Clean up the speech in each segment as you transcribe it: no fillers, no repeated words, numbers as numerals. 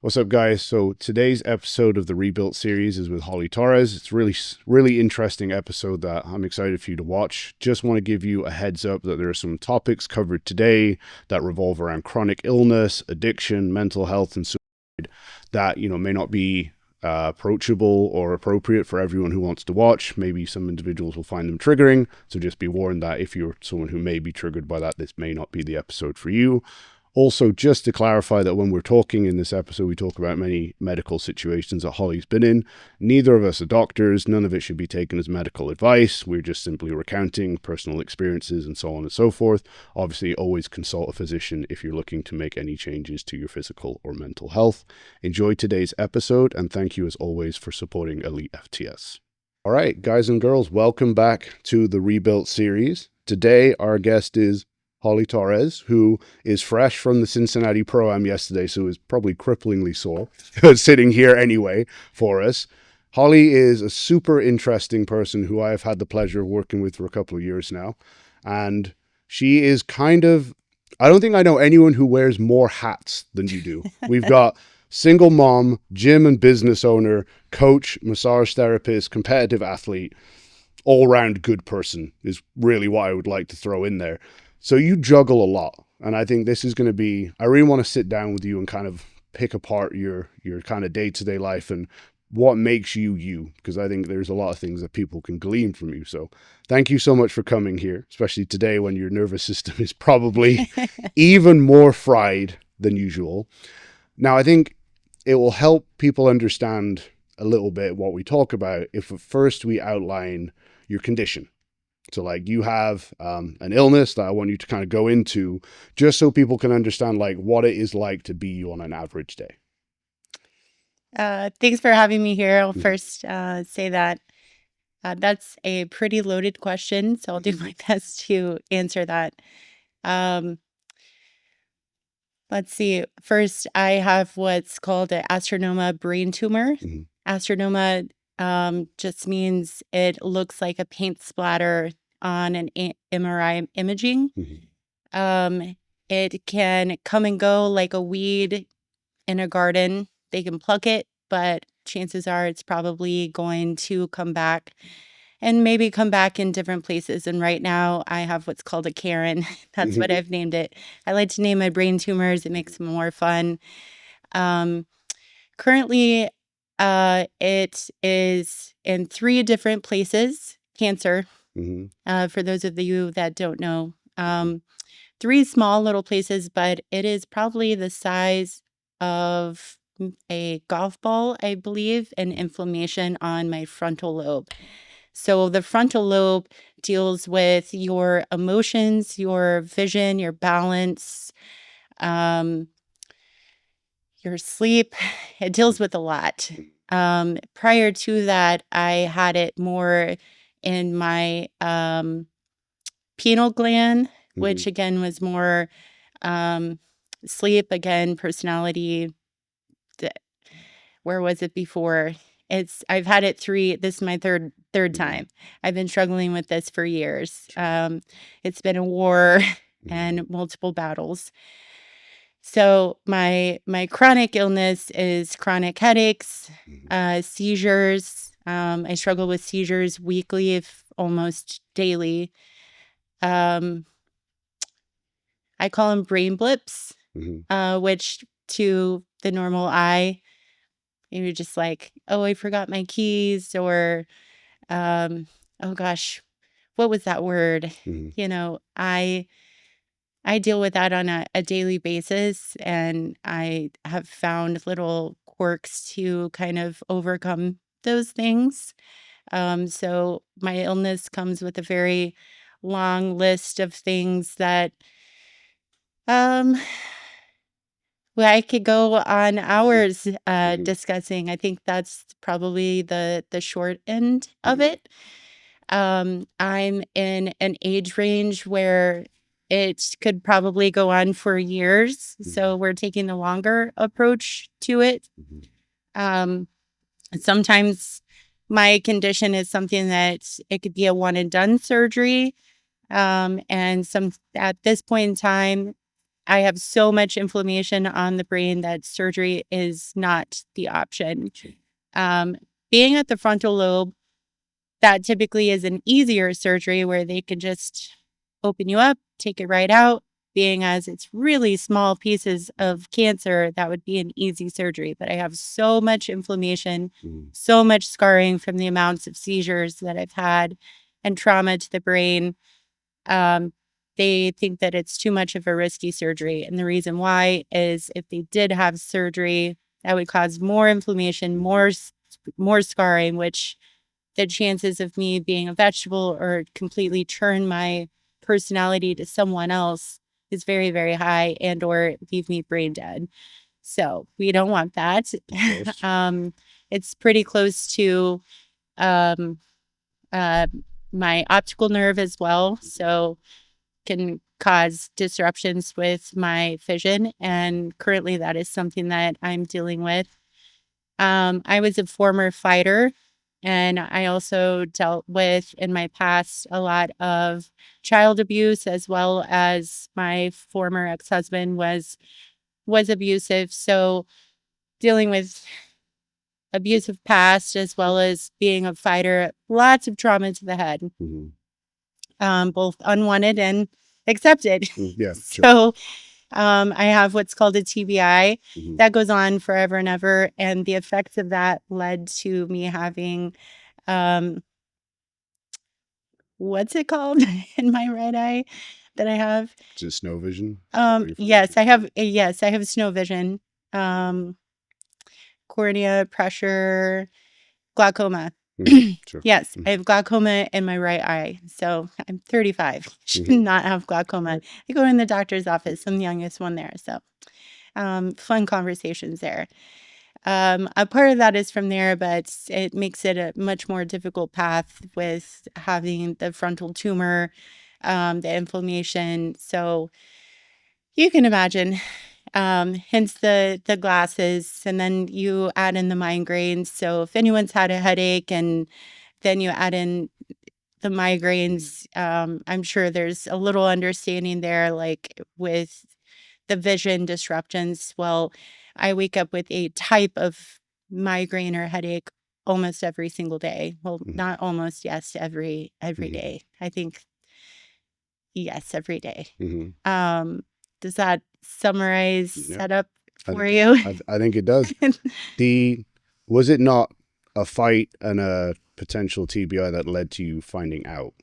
What's up, guys? So today's episode of the Rebuilt series is with Holly Torres. It's really interesting episode that I'm excited for you to watch. Just want to give you a heads up that there are some topics covered today that revolve around chronic illness, addiction, mental health, and suicide that may not be approachable or appropriate for everyone who wants to watch. Maybe some individuals will find them triggering, so just be warned that if you're someone who may be triggered by that, this may not be the episode for you. Also, just to clarify that when we're talking in this episode, we talk about many medical situations that Holly's been in. Neither of us are doctors. None of it should be taken as medical advice. We're just simply recounting personal experiences and so on and so forth. Obviously, always consult a physician if you're looking to make any changes to your physical or mental health. Enjoy today's episode, and thank you as always for supporting elitefts. All right, guys and girls, welcome back to the Rebuilt series. Today, our guest is Holly Torres, who is fresh from the Cincinnati Pro-Am yesterday, so is probably cripplingly sore, sitting here anyway for us. Holly is a super interesting person who I have had the pleasure of working with for a couple of years now. And she is I don't think I know anyone who wears more hats than you do. We've got single mom, gym and business owner, coach, massage therapist, competitive athlete, all-round good person is really what I would like to throw in there. So you juggle a lot, and I think this is going to be, I really want to sit down with you and kind of pick apart your kind of day-to-day life and what makes you, because I think there's a lot of things that people can glean from you. So thank you so much for coming here, especially today when your nervous system is probably even more fried than usual. Now, I think it will help people understand a little bit what we talk about if at first we outline your condition. So like you have an illness that I want you to kind of go into just so people can understand like what it is like to be you on an average day. Thanks for having me here. I'll first say that that's a pretty loaded question, so I'll do my best to answer that. Let's see. First, I have what's called an asteroما brain tumor. Asteroma just means it looks like a paint splatter on an MRI imaging. It can come and go like a weed in a garden. They can pluck it, but chances are it's probably going to come back and maybe come back in different places. And right now I have what's called a Karen. That's what I've named it. I like to name my brain tumors. It makes them more fun. Currently, it is in 3 different places. Cancer. For those of you that don't know, 3 small little places, but it is probably the size of a golf ball, I believe, and inflammation on my frontal lobe. So the frontal lobe deals with your emotions, your vision, your balance, your sleep. It deals with a lot. Prior to that, I had it more in my pineal gland, which again was more sleep, again, personality. Where was it before? I've had it this is my third time. I've been struggling with this for years. It's been a war and multiple battles. So my chronic illness is chronic headaches, seizures. I struggle with seizures weekly, if almost daily. I call them brain blips, which to the normal eye, you're just like, oh, I forgot my keys, or, oh gosh, what was that word? I deal with that on a daily basis, and I have found little quirks to kind of overcome those things. So my illness comes with a very long list of things that I could go on hours discussing. I think that's probably the short end of it. I'm in an age range where it could probably go on for years. So we're taking the longer approach to it. Sometimes my condition is something that it could be a one and done surgery. And at this point in time, I have so much inflammation on the brain that surgery is not the option. Um, being at the frontal lobe, that typically is an easier surgery where they can just open you up, take it right out. Being as it's really small pieces of cancer, that would be an easy surgery. But I have so much inflammation, so much scarring from the amounts of seizures that I've had and trauma to the brain. They think that it's too much of a risky surgery. And the reason why is if they did have surgery, that would cause more inflammation, more scarring, which the chances of me being a vegetable or completely turn my personality to someone else is very, very high, and or leave me brain dead. So we don't want that. It's pretty close to um, uh, my optical nerve as well. So can cause disruptions with my vision. And currently that is something that I'm dealing with. I was a former fighter, and I also dealt with in my past a lot of child abuse, as well as my former ex-husband was abusive. So dealing with abusive past as well as being a fighter, lots of trauma to the head, both unwanted and accepted. Yeah, So I have what's called a TBI that goes on forever and ever. And the effects of that led to me having, what's it called in my right eye that I have? Is it snow vision? Yes, I have snow vision, cornea pressure, glaucoma. Sure. Yes, I have glaucoma in my right eye. So I'm 35. Should not have glaucoma. I go in the doctor's office. I'm the youngest one there. So fun conversations there. A part of that is from there, but it makes it a much more difficult path with having the frontal tumor, the inflammation. So you can imagine, hence the glasses, and then you add in the migraines. So if anyone's had a headache and then you add in the migraines, I'm sure there's a little understanding there, like with the vision disruptions. Well, I wake up with a type of migraine or headache almost every single day. Well, not almost, yes, every day. I think yes, every day. Does that summarize setup for you? I think it does. Was it not a fight and a potential TBI that led to you finding out?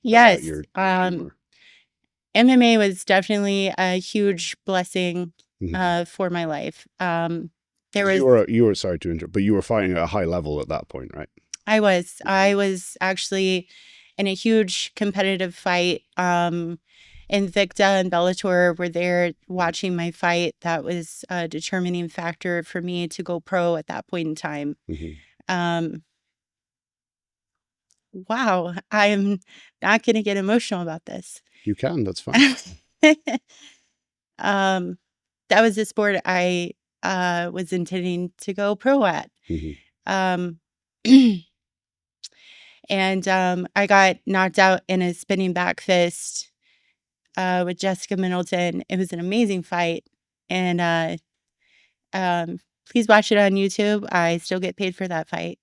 Yes. MMA was definitely a huge blessing for my life. You were sorry to interrupt, but you were fighting at a high level at that point, right? I was actually in a huge competitive fight. Invicta and Bellator were there watching my fight. That was a determining factor for me to go pro at that point in time. Wow, I'm not going to get emotional about this. You can, that's fine. That was a sport I was intending to go pro at. And I got knocked out in a spinning back fist with Jessica Middleton. It was an amazing fight. And please watch it on YouTube. I still get paid for that fight.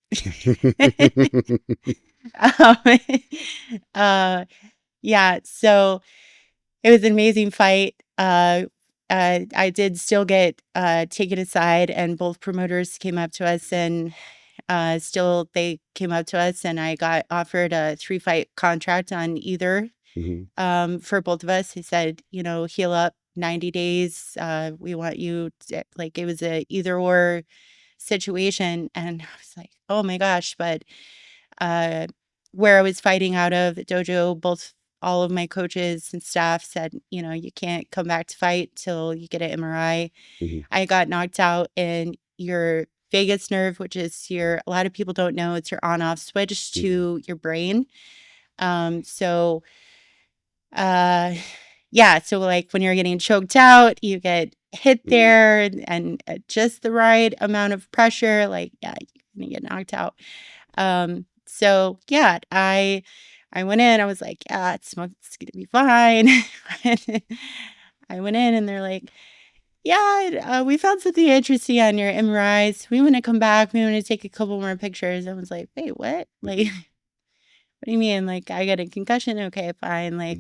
Yeah, so it was an amazing fight. I did still get taken aside, and both promoters came up to us, and they came up to us, and I got offered a 3-fight contract on either. For both of us. He said, heal up 90 days. We want you to, like, it was a either or situation. And I was like, oh my gosh. But where I was fighting out of the dojo, all of my coaches and staff said, you can't come back to fight till you get an MRI. I got knocked out in your vagus nerve, which is a lot of people don't know, it's your on-off switch to your brain. So like when you're getting choked out, you get hit there and just the right amount of pressure, like, yeah, you're gonna get knocked out. So yeah, I went in, I was like, yeah, it's gonna be fine. I went in and they're like, yeah, we found something interesting on your MRIs. We want to come back. We want to take a couple more pictures. I was like, wait, what? Like, what do you mean? Like, I got a concussion? Okay, fine. Like,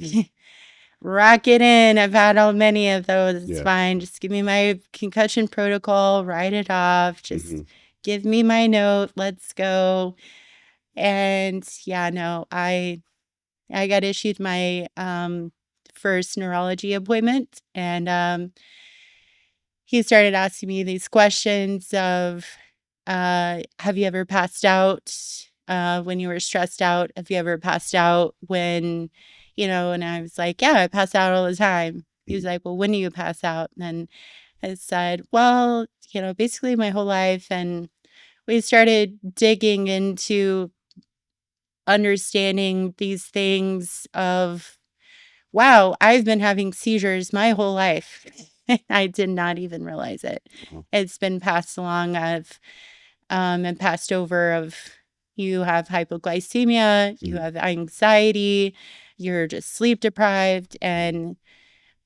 rock it in. I've had all many of those. It's fine. Just give me my concussion protocol, write it off. Just give me my note. Let's go. And yeah, no, I got issued my first neurology appointment, and he started asking me these questions of, have you ever passed out when you were stressed out? Have you ever passed out when, and I was like, yeah, I pass out all the time. He was like, well, when do you pass out? And I said, well, basically my whole life. And we started digging into understanding these things of, wow, I've been having seizures my whole life. I did not even realize it. It's been passed along and passed over of, you have hypoglycemia, you have anxiety, you're just sleep deprived, and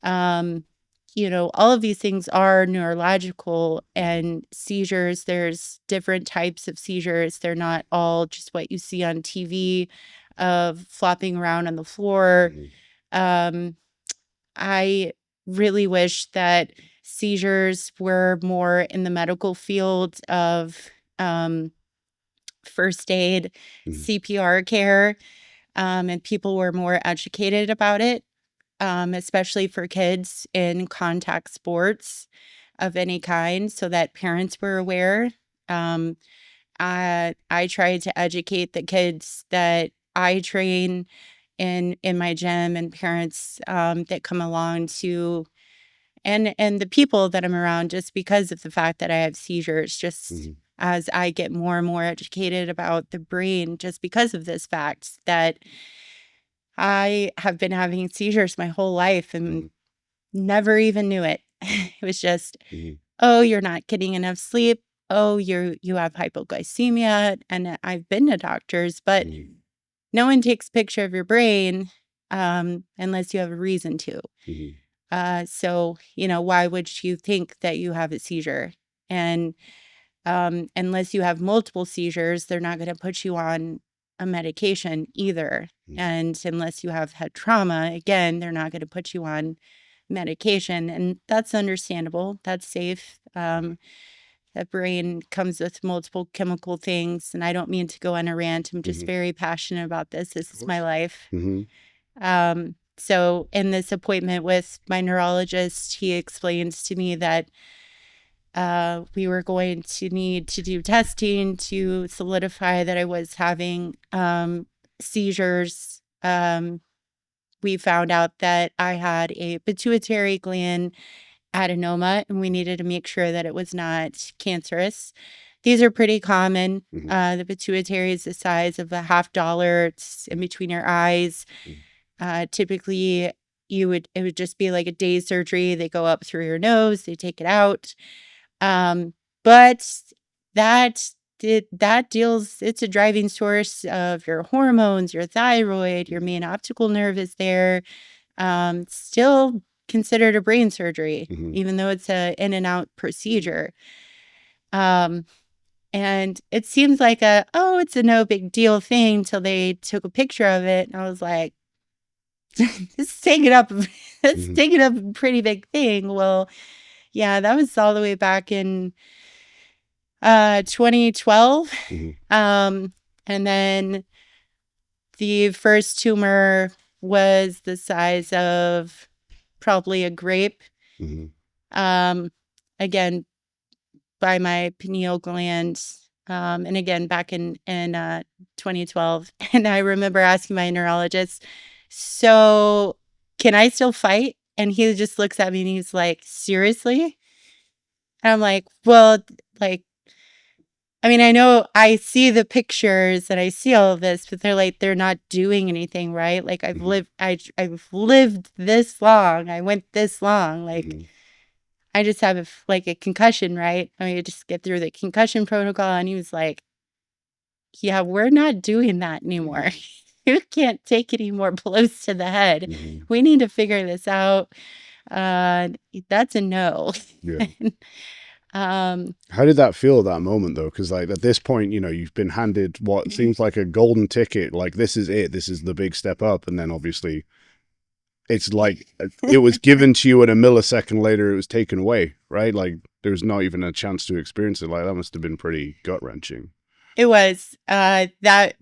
all of these things are neurological. And seizures, there's different types of seizures. They're not all just what you see on TV of flopping around on the floor. I really wish that seizures were more in the medical field of first aid, CPR care, and people were more educated about it, especially for kids in contact sports of any kind, so that parents were aware. I tried to educate the kids that I train in my gym, and parents that come along to, and the people that I'm around, just because of the fact that I have seizures, just as I get more and more educated about the brain, just because of this fact that I have been having seizures my whole life and never even knew it. It was just, oh, you're not getting enough sleep. Oh, you have hypoglycemia. And I've been to doctors, but no one takes a picture of your brain unless you have a reason to. So, why would you think that you have a seizure? And unless you have multiple seizures, they're not going to put you on a medication either. And unless you have had trauma, again, they're not going to put you on medication. And that's understandable. That's safe. The brain comes with multiple chemical things. And I don't mean to go on a rant. I'm just very passionate about this. This is my life. So in this appointment with my neurologist, he explains to me that we were going to need to do testing to solidify that I was having seizures. We found out that I had a pituitary gland adenoma, and we needed to make sure that it was not cancerous. These are pretty common. The pituitary is the size of $50. It's in between your eyes. Typically, it would just be like a day surgery. They go up through your nose, they take it out. But that deals, it's a driving source of your hormones, your thyroid, your main optical nerve is there. Still considered a brain surgery, even though it's a in and out procedure. And it seems like it's a no big deal thing till they took a picture of it. And I was like, it's taking up a pretty big thing. Well, yeah, that was all the way back in 2012. And then the first tumor was the size of probably a grape. Again, by my pineal gland. And again, back in 2012. And I remember asking my neurologist, so can I still fight? And he just looks at me and he's like, seriously? And I'm like, well, like, I mean, I know I see the pictures and I see all of this, but they're not doing anything, right? Like I've lived this long. I went this long. Like I just have a concussion, right? I mean, I just get through the concussion protocol. And he was like, yeah, we're not doing that anymore. You can't take any more blows to the head. We need to figure this out. That's a no. Yeah. um, How did that feel at that moment though? Because like at this point, you know, you've been handed what seems like a golden ticket. Like this is it. This is the big step up. And then obviously it's like it was given to you and a millisecond later it was taken away, right? Like there's not even a chance to experience it. Like that must have been pretty gut wrenching. it was that that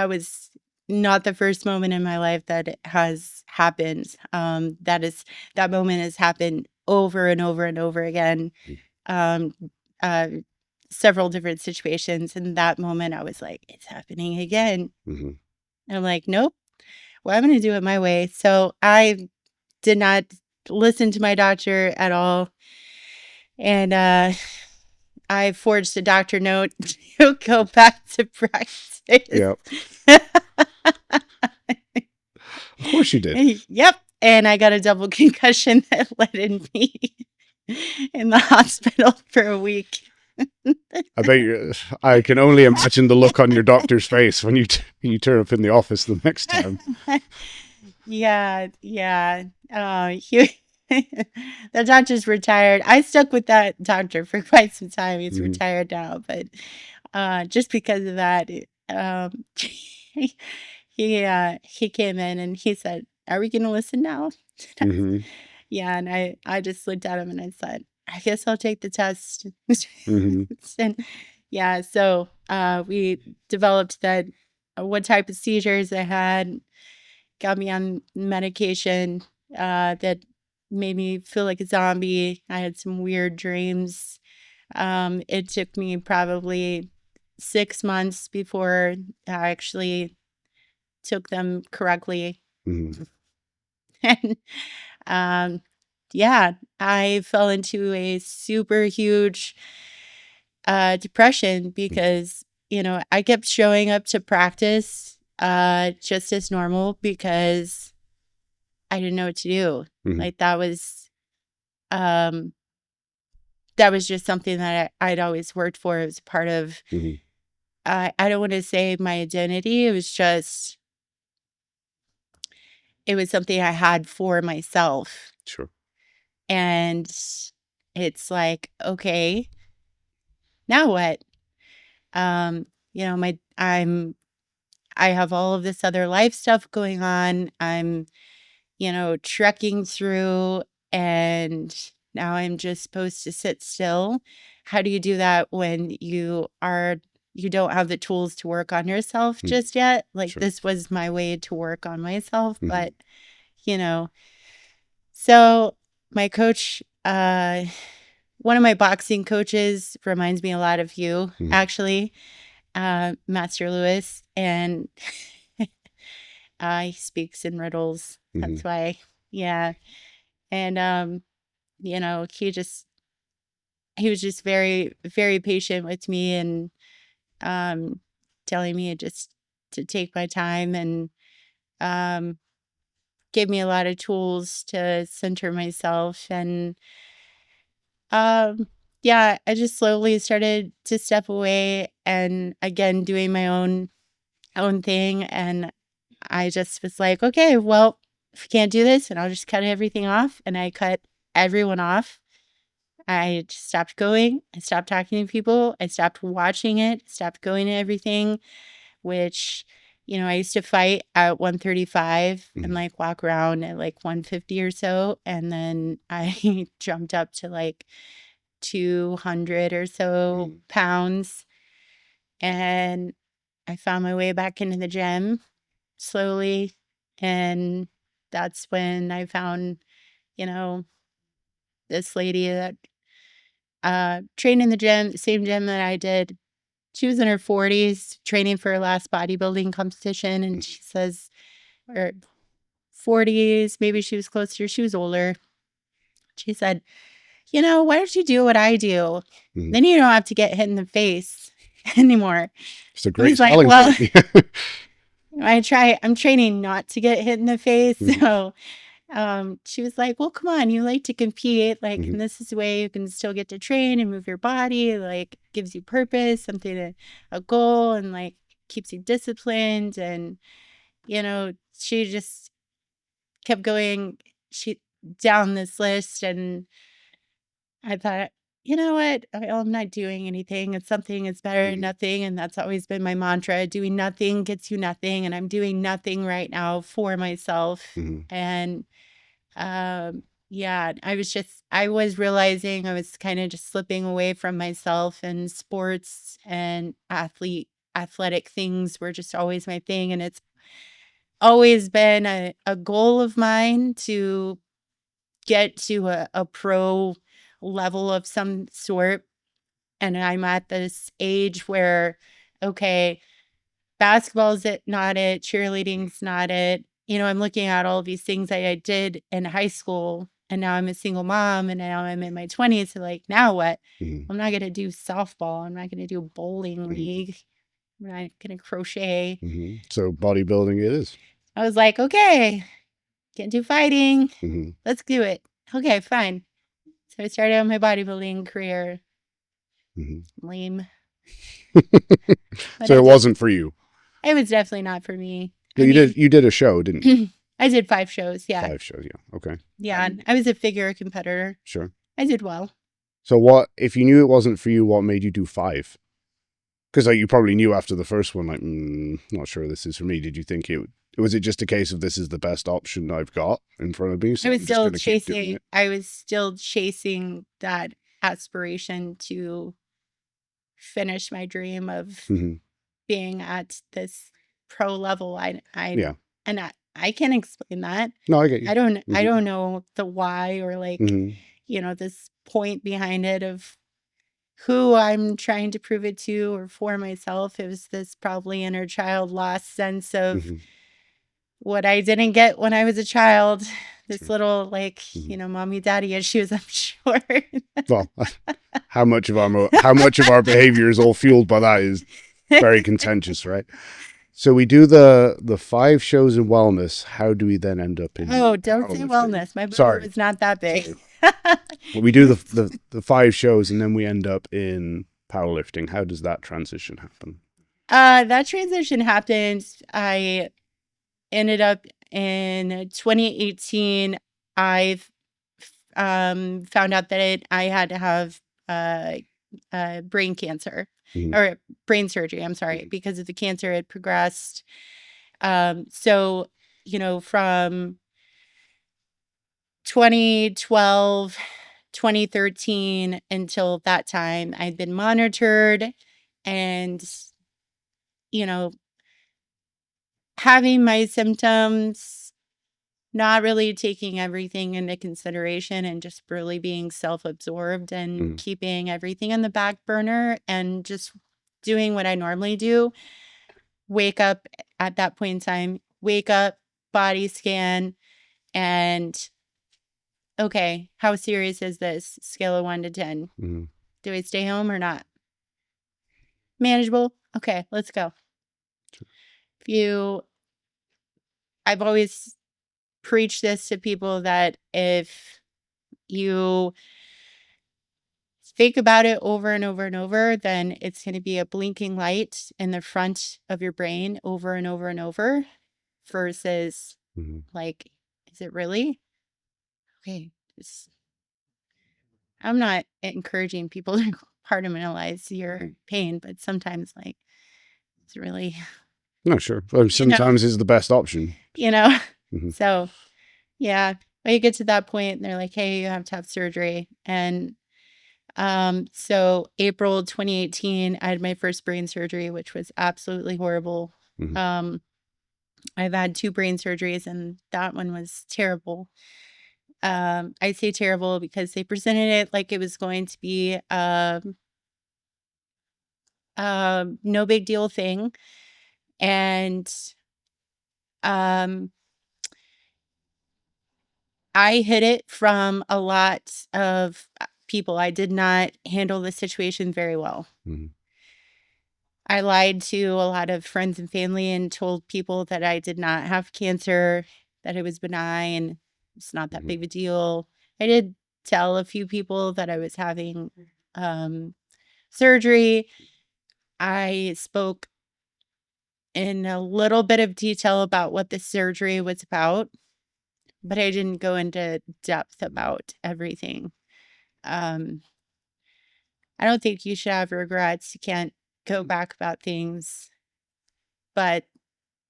was not the first moment in my life that it has happened. That moment has happened over and over and over again. Um, uh, Several different situations. And that moment I was like, it's happening again. Mm-hmm. And I'm like, nope. Well, I'm going to do it my way. So I did not listen to my doctor at all. And I forged a doctor note to go back to practice. Yeah. Of course you did. Yep. And I got a double concussion that landed me in the hospital for a week. I bet I can only imagine the look on your doctor's face when you turn up in the office the next time. Yeah. The doctor's retired. I stuck with that doctor for quite some time. He's retired now, but just because of that, he came in and he said, "Are we going to listen now?" Mm-hmm. Yeah, and I just looked at him and I said, "I guess I'll take the test." Mm-hmm. And yeah, so we developed that what type of seizures I had, got me on medication that made me feel like a zombie. I had some weird dreams. It took me probably 6 months before I actually took them correctly. Mm-hmm. And yeah, I fell into a super huge depression because, you know, I kept showing up to practice just as normal because I didn't know what to do. Mm-hmm. Like that was just something that I'd always worked for. It was a part of, Mm-hmm. I don't want to say my identity. It was just, it was something I had for myself. Sure. And it's like, okay, now what? You know, I have all of this other life stuff going on. I'm, you know, trekking through and now I'm just supposed to sit still. How do you do that when you don't have the tools to work on yourself just yet? Like Sure. this was my way to work on myself, Mm-hmm. but you know, so my coach, one of my boxing coaches reminds me a lot of you, actually, Master Lewis, and he speaks in riddles. That's why, yeah. And you know, he was just very, very patient with me and telling me just to take my time and gave me a lot of tools to center myself and yeah, I just slowly started to step away and again doing my own thing. And I just was like, okay, well, if I can't do this, and I'll just cut everything off. And I cut everyone off. I just stopped going. I stopped talking to people. I stopped watching it, stopped going to everything, which, you know, I used to fight at 135 and like walk around at like 150 or so. And then I jumped up to like 200 or so pounds. And I found my way back into the gym slowly. And that's when I found, you know, this lady that trained in the gym, the same gym that I did. She was in her 40s training for her last bodybuilding competition. And she says, or 40s, maybe she was closer, she was older. She said, you know, why don't you do what I do? Then you don't have to get hit in the face anymore. It's a great like, selling well, point. I'm training not to get hit in the face. So she was like, well, come on, you like to compete. Like, and this is the way you can still get to train and move your body. Like, gives you purpose, a goal, and like keeps you disciplined. And, you know, she just kept going. down this list, and I thought, you know what? I'm not doing anything. It's something is better than nothing. And that's always been my mantra. Doing nothing gets you nothing. And I'm doing nothing right now for myself. And yeah, I was realizing I was kind of just slipping away from myself, and sports and athletic things were just always my thing. And it's always been a goal of mine to get to a pro level of some sort. And I'm at this age where, okay, basketball's not it, cheerleading's not it. I'm looking at all these things I did in high school, and now I'm a single mom, and now I'm in my 20s. So like, now what? I'm not going to do softball. I'm not going to do bowling league. I'm not going to crochet. So bodybuilding it is. I was like, okay, can't do fighting. Let's do it. Okay, fine. So I started on my bodybuilding career. Lame. So it wasn't for you. It was definitely not for me. You did a show, didn't you? I did 5 shows, yeah. 5 shows, yeah. Okay. Yeah, I was a figure competitor. Sure. I did well. So what, if you knew it wasn't for you, what made you do 5? Because you probably knew after the first one, like, not sure this is for me. Did you think was it just a case of this is the best option I've got in front of me? So I was still chasing that aspiration to finish my dream of being at this pro level. I can't explain that. No, I get you. I don't know the why, or like, this point behind it of who I'm trying to prove it to or for myself. It was this probably inner child lost sense of what I didn't get when I was a child. This little, like, mommy, daddy issues, I'm sure. Well, how much of our behavior is all fueled by that is very contentious, right? So we do the 5 shows in wellness. How do we then end up in? Oh, don't say wellness. My booty was not that big. Well, we do the 5 shows, and then we end up in powerlifting. How does that transition happen? That transition happened. I ended up in 2018. I found out that I had to have brain cancer or brain surgery. I'm sorry, because of the cancer had progressed. So, from 2012, 2013 until that time, I'd been monitored and, having my symptoms, not really taking everything into consideration, and just really being self-absorbed and keeping everything on the back burner and just doing what I normally do. Wake up at that point in time, body scan, and okay, how serious is this? Scale of 1 to 10. Do I stay home or not? Manageable? Okay, let's go. I've always preached this to people, that if you think about it over and over and over, then it's going to be a blinking light in the front of your brain over and over and over, versus like, is it really? Okay. I'm not encouraging people to compartmentalize your pain, but sometimes, like, it's really. No, sure. Sometimes it's the best option. So, yeah. When you get to that point, and they're like, hey, you have to have surgery. And so April 2018, I had my first brain surgery, which was absolutely horrible. I've had 2 brain surgeries, and that one was terrible. I say terrible because they presented it like it was going to be no big deal thing. And I hid it from a lot of people. I did not handle the situation very well. I lied to a lot of friends and family and told people that I did not have cancer, that it was benign. It's not that big of a deal. I did tell a few people that I was having surgery. I spoke in a little bit of detail about what the surgery was about, but I didn't go into depth about everything. I don't think you should have regrets. You can't go back about things, but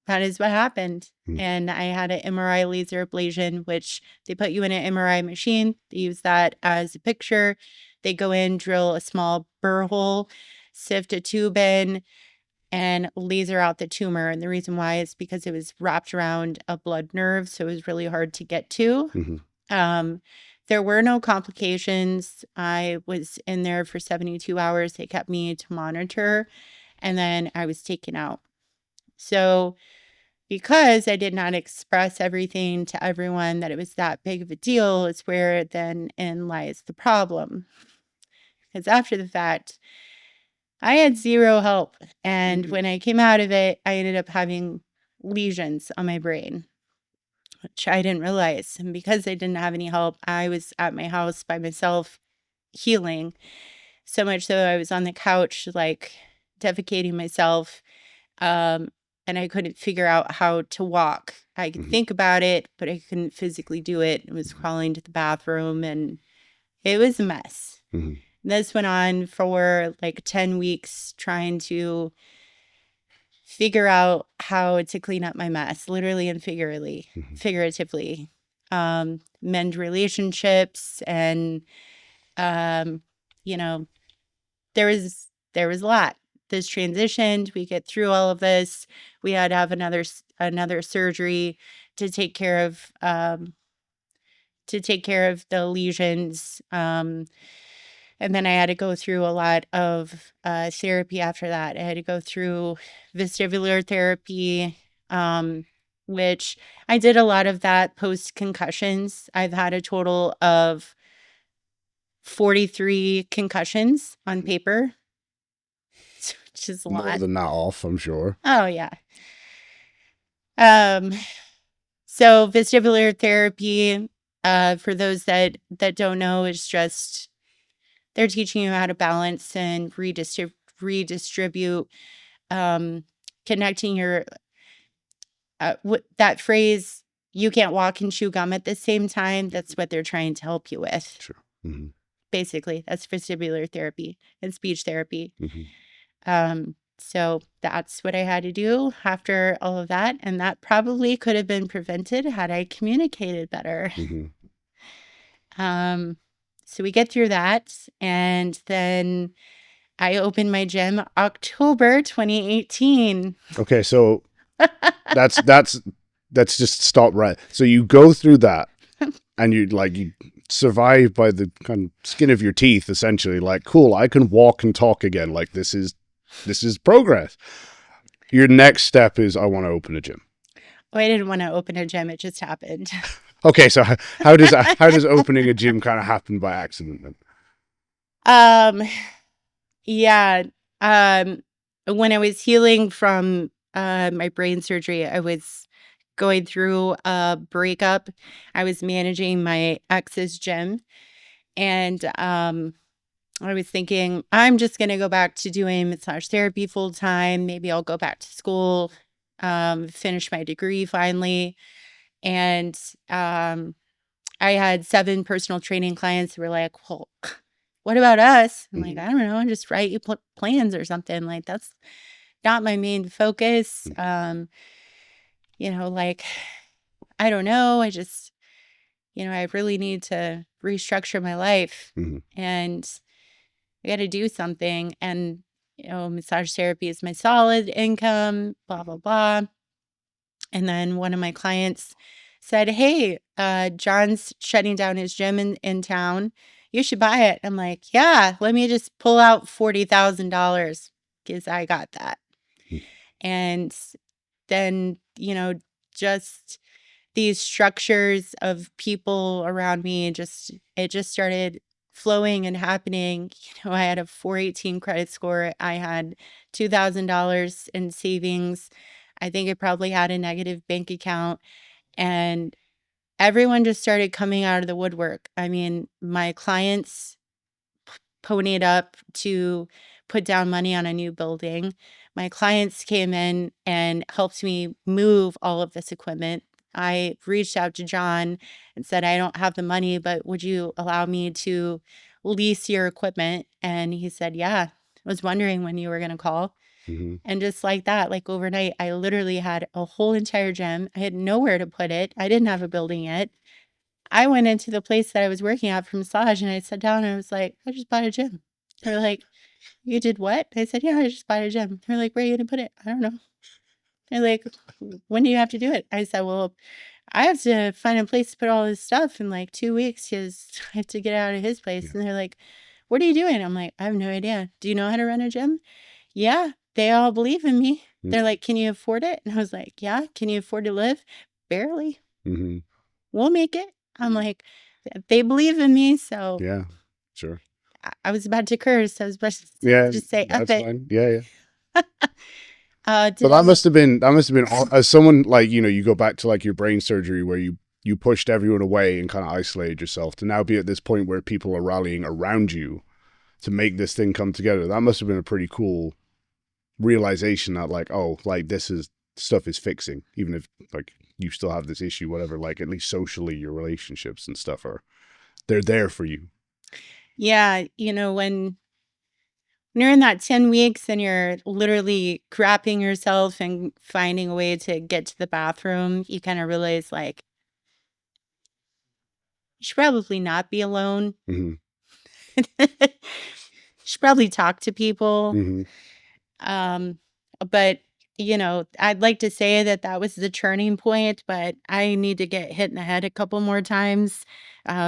that is what happened. And I had an MRI laser ablation, which they put you in an MRI machine. They use that as a picture. They go in, drill a small burr hole, sift a tube in, and laser out the tumor. And the reason why is because it was wrapped around a blood nerve, so it was really hard to get to. There were no complications. I was in there for 72 hours. They kept me to monitor, and then I was taken out. So because I did not express everything to everyone that it was that big of a deal, is where then in lies the problem. Because after the fact, I had zero help. And when I came out of it, I ended up having lesions on my brain, which I didn't realize. And because I didn't have any help, I was at my house by myself healing. So much so I was on the couch, like defecating myself. And I couldn't figure out how to walk. I could think about it, but I couldn't physically do it. I was crawling to the bathroom, and it was a mess. This went on for like 10 weeks, trying to figure out how to clean up my mess, literally and figuratively, mend relationships. And, you know, there was a lot. This transitioned. We get through all of this. We had to have another surgery to take care of the lesions. And then I had to go through a lot of therapy after that. I had to go through vestibular therapy, which I did a lot of that post concussions. I've had a total of 43 concussions on paper, which is a lot. More than that off, I'm sure. Oh, yeah. So vestibular therapy, for those that don't know, is just they're teaching you how to balance and redistribute, connecting your that phrase, you can't walk and chew gum at the same time. That's what they're trying to help you with. Sure. Basically, that's vestibular therapy and speech therapy. So that's what I had to do after all of that. And that probably could have been prevented had I communicated better. So we get through that. And then I opened my gym October 2018. Okay, so that's just stop right. So you go through that and you survive by the kind of skin of your teeth, essentially. Like, cool, I can walk and talk again. Like, this is progress. Your next step is, I want to open a gym. Oh, I didn't want to open a gym. It just happened. Okay, so how does opening a gym kind of happen by accident then? Yeah. When I was healing from my brain surgery, I was going through a breakup. I was managing my ex's gym, and I was thinking, I'm just going to go back to doing massage therapy full time. Maybe I'll go back to school, finish my degree finally. And I had 7 personal training clients who were like, well, what about us? I'm like, I don't know, just write you plans or something. Like, that's not my main focus. Like, I don't know. I just, I really need to restructure my life. And I got to do something. And, massage therapy is my solid income, blah, blah, blah. And then one of my clients said, hey, John's shutting down his gym in town. You should buy it. I'm like, yeah, let me just pull out $40,000 because I got that. And then, just these structures of people around me, it just started flowing and happening. I had a 418 credit score. I had $2,000 in savings. I think I probably had a negative bank account, and everyone just started coming out of the woodwork. I mean, my clients ponied up to put down money on a new building. My clients came in and helped me move all of this equipment. I reached out to John and said, I don't have the money, but would you allow me to lease your equipment? And he said, yeah. I was wondering when you were going to call. Mm-hmm. And just like that, like overnight, I literally had a whole entire gym. I had nowhere to put it. I didn't have a building yet. I went into the place that I was working at for massage and I sat down and I was like, I just bought a gym. They're like, you did what? I said, yeah, I just bought a gym. They're like, where are you going to put it? I don't know. They're like, when do you have to do it? I said, well, I have to find a place to put all this stuff in like 2 weeks because I have to get out of his place. Yeah. And they're like, what are you doing? I'm like, I have no idea. Do you know how to run a gym? Yeah, they all believe in me. They're like, can you afford it? And I was like, yeah. Can you afford to live? Barely. Mm-hmm. We'll make it. I'm like, they believe in me. So Yeah, sure. I was about to curse. I was about to Yeah, just say, that's F it. fine. Yeah. Did But that must have been as someone like, you know, you go back to like your brain surgery where you pushed everyone away and kind of isolated yourself to now be at this point where people are rallying around you to make this thing come together. That must have been a pretty cool realization that like, oh, like this is stuff is fixing, even if like you still have this issue, whatever, like at least socially your relationships and stuff they're there for you. Yeah, you know, when you're in that 10 weeks and you're literally crapping yourself and finding a way to get to the bathroom, you kind of realize like you should probably not be alone. Mm-hmm. You should probably talk to people. Mm-hmm. But you know, I'd like to say that that was the turning point, but I need to get hit in the head a couple more times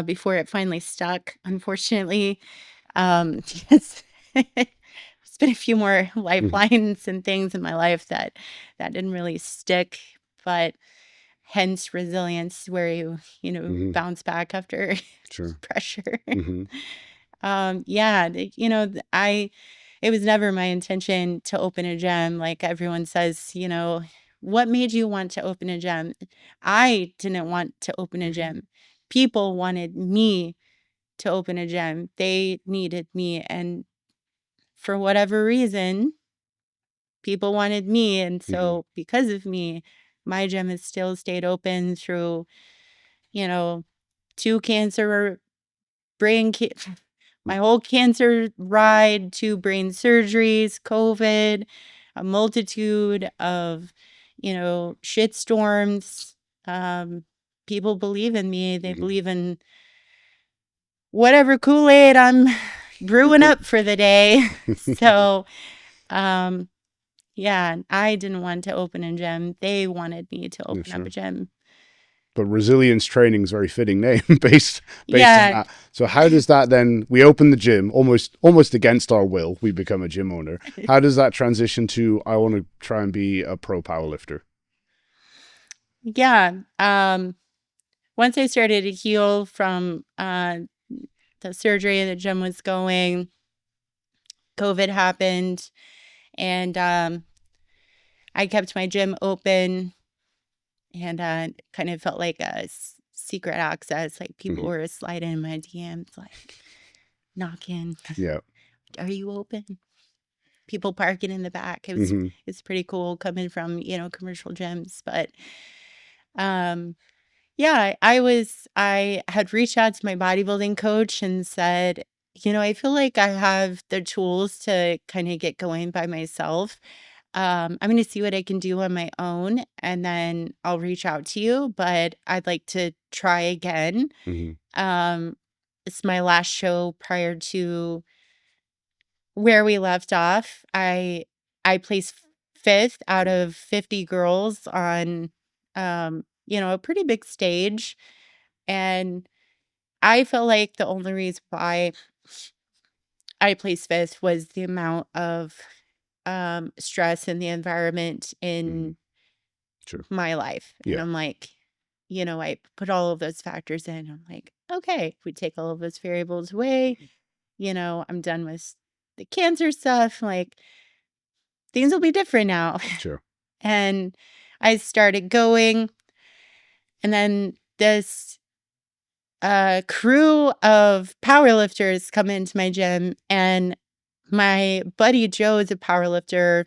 before it finally stuck, unfortunately. It's, it's been a few more lifelines and things in my life that didn't really stick, but hence resilience, where you know bounce back after Sure. pressure. Mm-hmm. Yeah, you know, it was never my intention to open a gym. Like everyone says, you know, what made you want to open a gym? I didn't want to open a gym. People wanted me to open a gym. They needed me. And for whatever reason, people wanted me. And so because of me, my gym has still stayed open through, you know, 2 cancer my whole cancer ride, 2 brain surgeries, COVID, a multitude of, you know, shit storms. People believe in me. They believe in whatever Kool-Aid I'm brewing up for the day. So, yeah, I didn't want to open a gym. They wanted me to open up a gym. But resilience training is a very fitting name based on Yeah. that. So how does that then, we open the gym almost against our will, we become a gym owner. How does that transition to, I want to try and be a pro powerlifter? Yeah. Once I started to heal from the surgery, the gym was going, COVID happened, and I kept my gym open and kind of felt like a secret access. Like people were sliding in my DMs, like knocking. Yeah. Are you open? People parking in the back. It was it's pretty cool coming from, you know, commercial gyms. But yeah, I had reached out to my bodybuilding coach and said, you know, I feel like I have the tools to kind of get going by myself. I'm going to see what I can do on my own and then I'll reach out to you, but I'd like to try again. It's my last show prior to where we left off. I placed 5th out of 50 girls on you know, a pretty big stage, and I felt like the only reason why I placed 5th was the amount of stress in the environment in my life. And I'm like, you know, I put all of those factors in. I'm like, okay, if we take all of those variables away, you know, I'm done with the cancer stuff. Like, things will be different now. Sure. And I started going, and then this crew of powerlifters come into my gym, and my buddy Joe is a powerlifter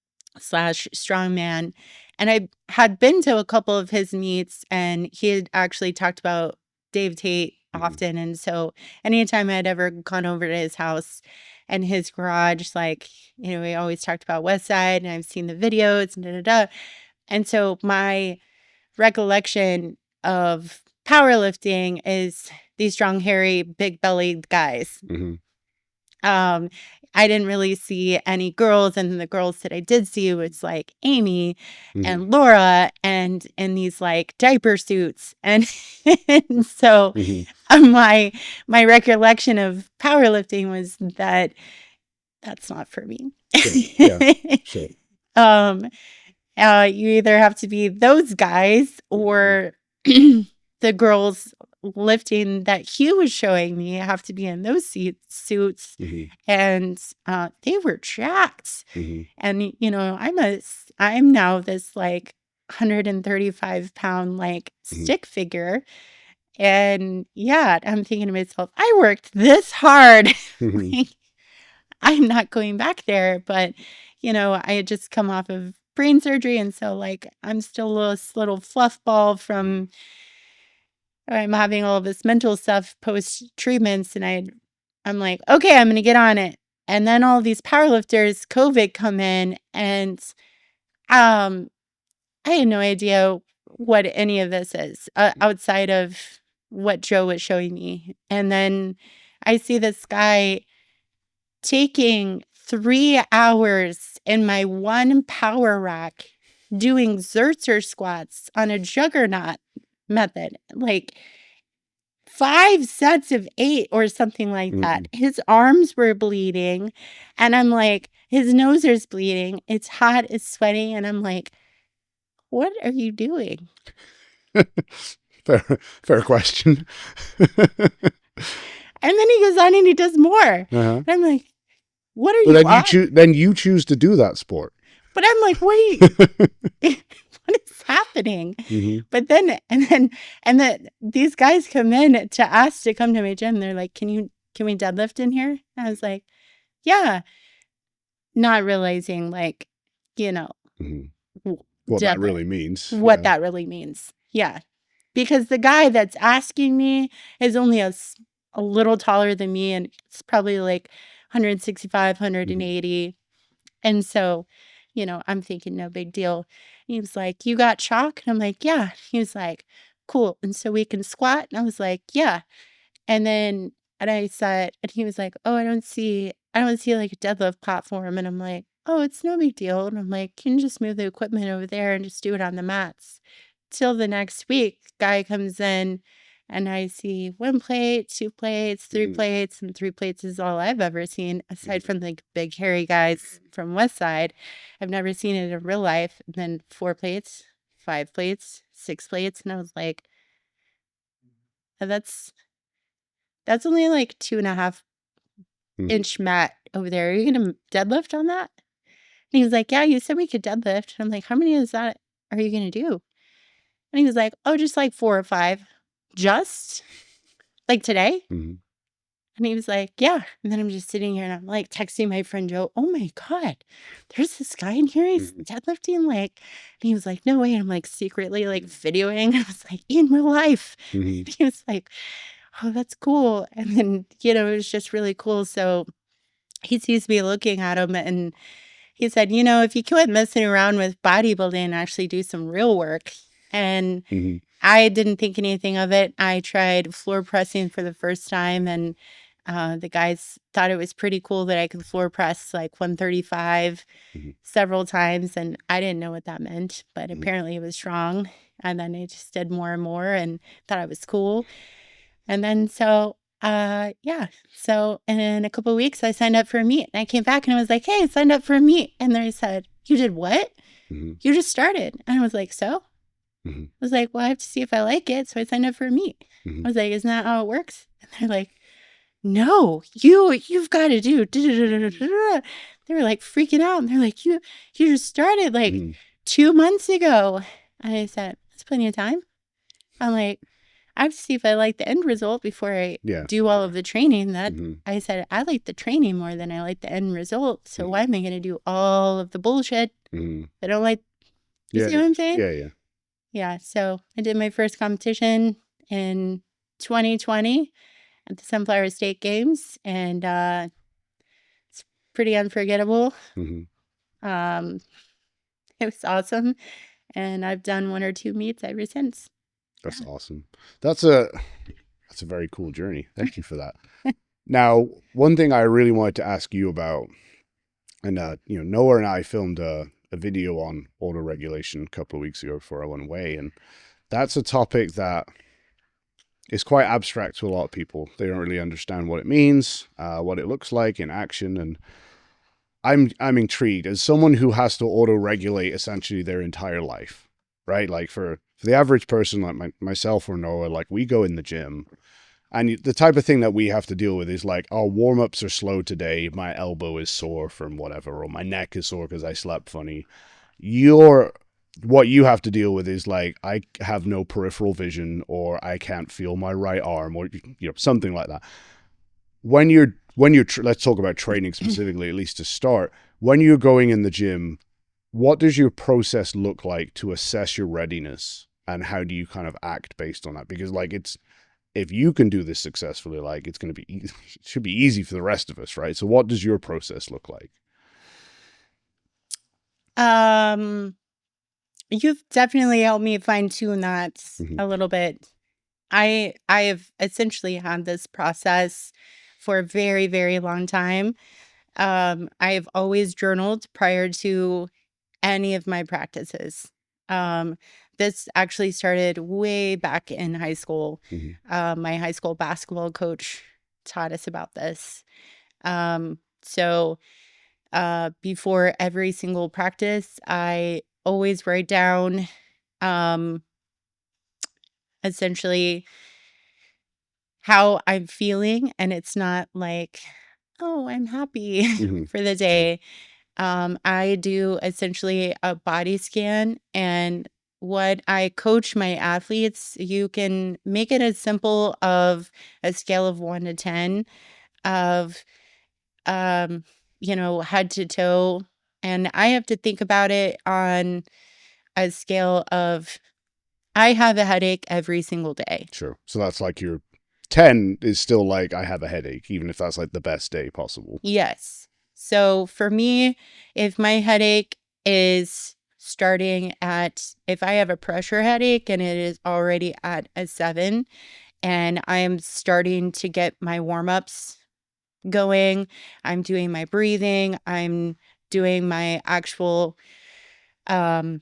/ strongman, And I had been to a couple of his meets, and he had actually talked about Dave Tate often. And so anytime I'd ever gone over to his house and his garage, like, we always talked about West Side, and I've seen the videos and da-da-da. And so my recollection of powerlifting is these strong, hairy, big-bellied guys. I didn't really see any girls, and the girls that I did see was like Amy and Laura and in these like diaper suits. And so my recollection of powerlifting was that that's not for me. Sure. You either have to be those guys or the girls lifting that Hugh was showing me have to be in those suits. And they were jacked. And I'm now this like 135-pound like stick figure. And yeah, I'm thinking to myself, I worked this hard. Like, I'm not going back there. But I had just come off of brain surgery, and so like I'm still this little fluff ball from I'm having all of this mental stuff post treatments, and I'm like, okay, I'm gonna get on it. And then all these powerlifters, COVID come in, and I had no idea what any of this is outside of what Joe was showing me. And then I see this guy taking 3 hours in my one power rack doing Zerzer squats on a juggernaut method, like 5 sets of 8 or something like that. His arms were bleeding, and I'm like, his nose is bleeding. It's hot, it's sweating, and I'm like, what are you doing? Fair question. And then he goes on and he does more. And I'm like, what are you then you choose to do that sport. But I'm like, wait, what is happening? But then these guys come in to ask to come to my gym. They're like, can we deadlift in here? And I was like, yeah. Not realizing like, what that really means. That really means. Yeah. Because the guy that's asking me is only a little taller than me, and it's probably like 165, 180. And so, I'm thinking no big deal. He was like, you got chalk? And I'm like, yeah. He was like, cool. And so we can squat? And I was like, yeah. And I said, and he was like, oh, I don't see like a deadlift platform. And I'm like, oh, it's no big deal. And I'm like, you can just move the equipment over there and just do it on the mats. Till the next week, guy comes in, and I see 1 plate, 2 plates, 3 plates, and 3 plates is all I've ever seen, aside from the big hairy guys from West Side. I've never seen it in real life. And then 4 plates, 5 plates, 6 plates, and I was like, that's only like 2.5 inch mat over there. Are you gonna deadlift on that? And he was like, yeah, you said we could deadlift. And I'm like, how many is that are you gonna do? And he was like, oh, just like 4 or 5. Just? Like today? And he was like, yeah. And then I'm just sitting here, and I'm like texting my friend Joe, oh my God, there's this guy in here. He's deadlifting. Like, and he was like, no way. I'm like secretly like videoing. I was like, in real life. And he was like, oh, that's cool. And then, it was just really cool. So he sees me looking at him, and he said, if you quit messing around with bodybuilding and actually do some real work. And I didn't think anything of it. I tried floor pressing for the first time, and the guys thought it was pretty cool that I could floor press like 135 several times, and I didn't know what that meant, but apparently it was strong. And then I just did more and more and thought it was cool. And then so in a couple of weeks I signed up for a meet, and I came back and I was like, hey, I signed up for a meet. And they said, you did what? You just started. And I was like, so? I was like, well, I have to see if I like it. So I signed up for a meet. I was like, isn't that how it works? And they're like, no, you've got to do. They were like freaking out. And they're like, you just started like 2 months ago. And I said, that's plenty of time. I'm like, I have to see if I like the end result before I do all of the training. That I said, I like the training more than I like the end result. So why am I going to do all of the bullshit? I don't like You Yeah. see what I'm saying? Yeah. Yeah. So I did my first competition in 2020 at the Sunflower State Games, and it's pretty unforgettable. Hmm. Um, it was awesome, and I've done 1 or 2 meets ever since. That's awesome. That's a very cool journey. Thank you for that. Now, one thing I really wanted to ask you about, and Noah and I filmed a video on autoregulation a couple of weeks ago before I went away, and that's a topic that is quite abstract to a lot of people. They don't really understand what it means, what it looks like in action, and I'm intrigued as someone who has to auto-regulate essentially their entire life, right? Like for the average person like myself or Noah, like we go in the gym, and the type of thing that we have to deal with is like, oh, warm-ups are slow today, my elbow is sore from whatever, or my neck is sore because I slept funny. What you have to deal with is like, I have no peripheral vision, or I can't feel my right arm, or something like that. When you're let's talk about training specifically, at least to start. When you're going in the gym, what does your process look like to assess your readiness, and how do you kind of act based on that? Because like, if you can do this successfully, like it's going to be it should be easy for the rest of us, right? So what does your process look like? You've definitely helped me fine tune that Mm-hmm. a little bit. I have essentially had this process for a very, very long time. I have always journaled prior to any of my practices. Um, this actually started way back in high school. Mm-hmm. My high school basketball coach taught us about this. So before every single practice, I always write down um, essentially how I'm feeling. And it's not like, oh, I'm happy Mm-hmm. for the Sure. day. I do essentially a body scan, and what I coach my athletes, you can make it as simple of a scale of 1 to 10 of, um, head to toe. And I have to think about it on a scale of, I have a headache every single day. Sure. So that's like your 10 is still like, I have a headache, even if that's like the best day possible. Yes. So for me, if my headache is starting at, if I have a pressure headache and it is already at a 7, and I'm starting to get my warm ups going, I'm doing my breathing, I'm doing my actual um,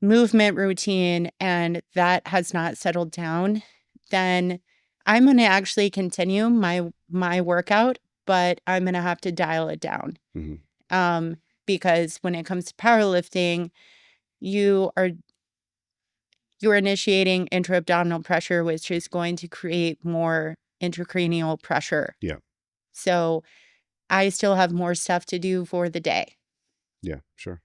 movement routine, and that has not settled down, then I'm going to actually continue my workout, but I'm going to have to dial it down. Mm-hmm. Because when it comes to powerlifting, you're initiating intra-abdominal pressure, which is going to create more intracranial pressure. Yeah. So I still have more stuff to do for the day. Yeah, sure.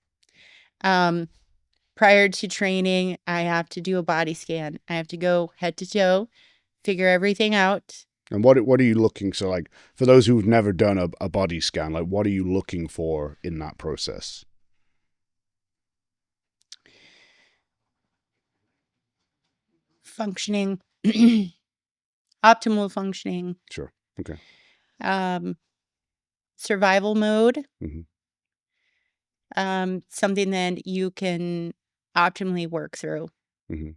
Prior to training, I have to do a body scan. I have to go head to toe, figure everything out. And what are you looking, so like for those who've never done a body scan, like what are you looking for in that process? Functioning, optimal functioning, Sure. Okay. survival mode, Mm-hmm. something that you can optimally work through, Mm-hmm.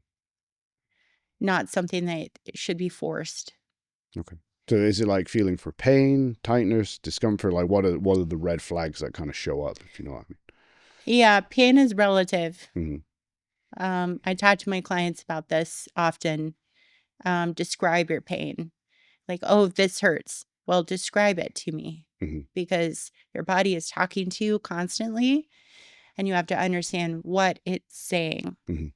not something that should be forced. Okay. So is it like feeling for pain, tightness, discomfort? Like what are the red flags that kind of show up, if you know what I mean? Yeah, pain is relative. Mm-hmm. I talk to my clients about this often. Describe your pain. Like, oh, this hurts. Well, describe it to me, Mm-hmm. because your body is talking to you constantly, and you have to understand what it's saying. Mm-hmm.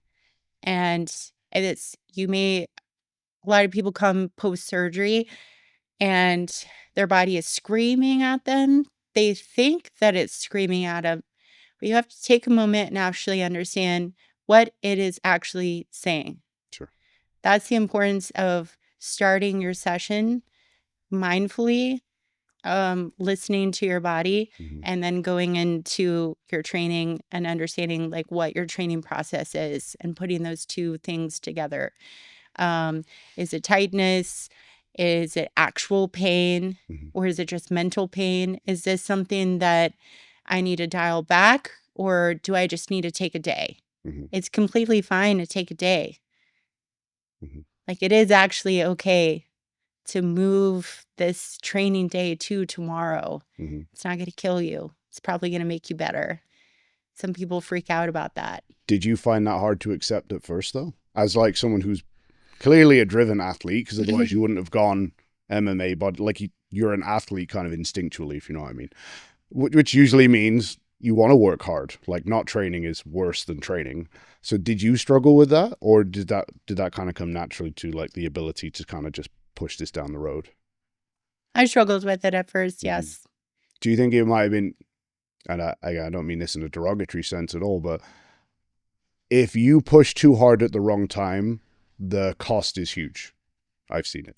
And a lot of people come post surgery and their body is screaming at them. They think that it's screaming at them, but you have to take a moment and actually understand what it is actually saying. Sure. That's the importance of starting your session mindfully listening to your body Mhm. and then going into your training and understanding like what your training process is and putting those two things together. Is it tightness? Is it actual pain? Mhm. Or is it just mental pain? Is this something that I need to dial back, or do I just need to take a day? Mhm. It's completely fine to take a day. Mhm. Like, it is actually okay to move this training day to tomorrow. Mhm. It's not going to kill you. It's probably going to make you better. Some people freak out about that. Did you find that hard to accept at first, though? As like someone who's clearly a driven athlete, because otherwise you wouldn't have gone MMA, but like you're an athlete kind of instinctually, if you know what I mean, which usually means you want to work hard. Like not training is worse than training. So did you struggle with that, or did that kind of come naturally to like the ability to kind of just push this down the road? I struggled with it at first, Mhm. yes. Do you think it might have been, and I don't mean this in a derogatory sense at all, but if you push too hard at the wrong time, the cost is huge. I've seen it.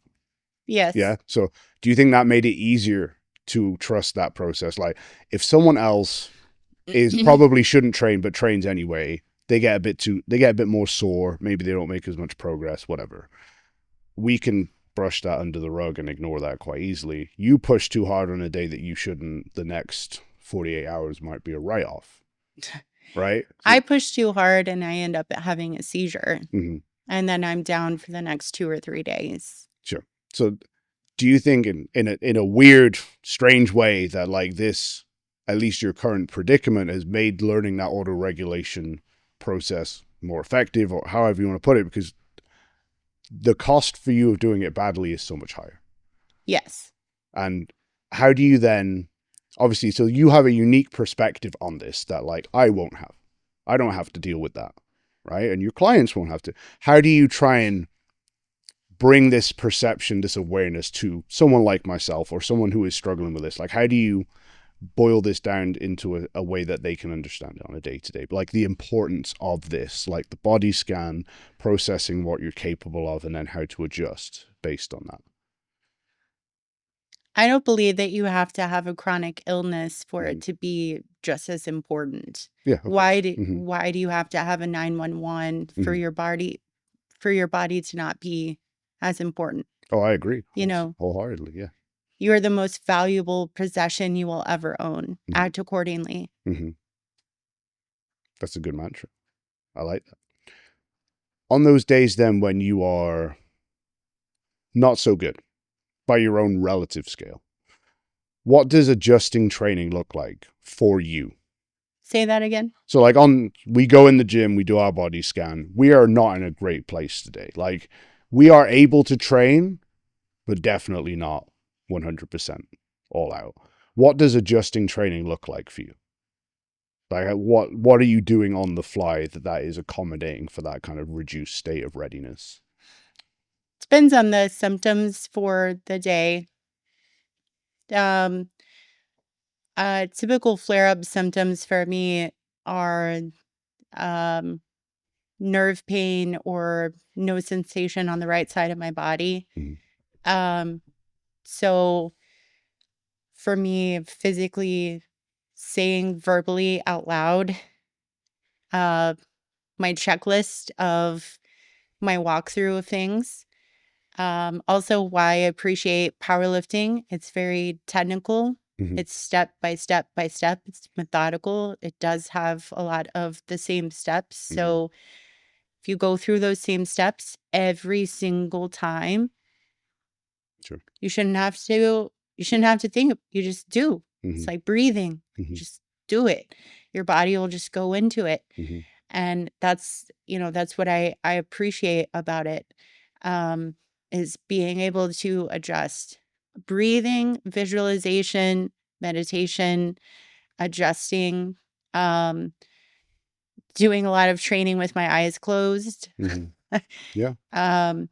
Yes. Yeah. So do you think that made it easier to trust that process? Like if someone else is probably shouldn't train but trains anyway, they get a bit more sore, maybe they don't make as much progress, whatever. We can brush that under the rug and ignore that quite easily. You push too hard on a day that you shouldn't, the next 48 hours might be a write-off. Right? I push too hard and I end up having a seizure. Mhm. And then I'm down for the next 2 or 3 days. Sure. So do you think in a weird, strange way that like this, at least your current predicament has made learning that auto-regulation process more effective, or however you want to put it, because the cost for you of doing it badly is so much higher. Yes. And how do you then, obviously, so you have a unique perspective on this that like I won't have. I don't have to deal with that, right? And your clients won't have to. How do you try and bring this perception, this awareness to someone like myself or someone who is struggling with this? Like, how do you boil this down into a way that they can understand it on a day-to-day, like the importance of this, like the body scan, processing what you're capable of, and then how to adjust based on that? I don't believe that you have to have a chronic illness for Mhm. it to be just as important. Yeah. Why do Mm-hmm. why do you have to have a 911 for Mhm. your body to not be as important? Oh, I agree. You know, Wholeheartedly. Yeah. you are the most valuable possession you will ever own. Mhm. Act accordingly. Mm-hmm. That's a good mantra. I like that. On those days then when you are not so good by your own relative scale, what does adjusting training look like for you? Say that again. So like we go in the gym, we do our body scan. We are not in a great place today. Like we are able to train, but definitely not 100% all out. What does adjusting training look like for you? Like what are you doing on the fly that is accommodating for that kind of reduced state of readiness? Depends on the symptoms for the day. Um, Typical flare-up symptoms for me are um, nerve pain or no sensation on the right side of my body. Mhm. Um, so for me, physically saying verbally out loud, uh, my checklist of my walkthrough of things. Also, why I appreciate powerlifting. It's very technical. Mhm. It's step by step by step. It's methodical. It does have a lot of the same steps. Mhm. So if you go through those same steps every single time, Sure. you shouldn't have to think. You just do. It's Mhm. like breathing. You Mhm. just do it. Your body will just go into it. Mhm. And that's what I appreciate about it, is being able to adjust. Breathing, visualization, meditation, adjusting, um, doing a lot of training with my eyes closed. Mhm. Yeah. um,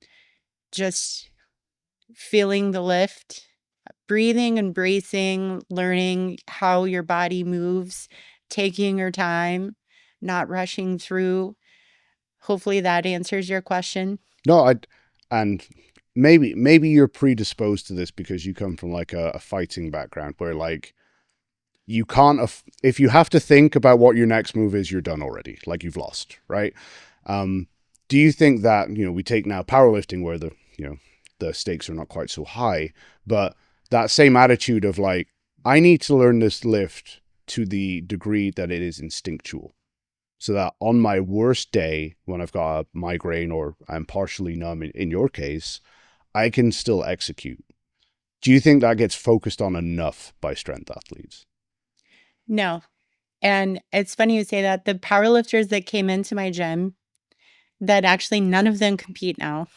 just feeling the lift, breathing and bracing, learning how your body moves, taking your time, not rushing through. Hopefully that answers your question. No, and maybe you're predisposed to this because you come from like a fighting background where like you can't, if you have to think about what your next move is, you're done already. Like you've lost, right? Do you think that, we take now powerlifting where the stakes are not quite so high, but that same attitude of like, I need to learn this lift to the degree that it is instinctual, so that on my worst day, when I've got a migraine or I'm partially numb in your case, I can still execute. Do you think that gets focused on enough by strength athletes? No. And it's funny you say that. The powerlifters that came into my gym, that actually none of them compete now,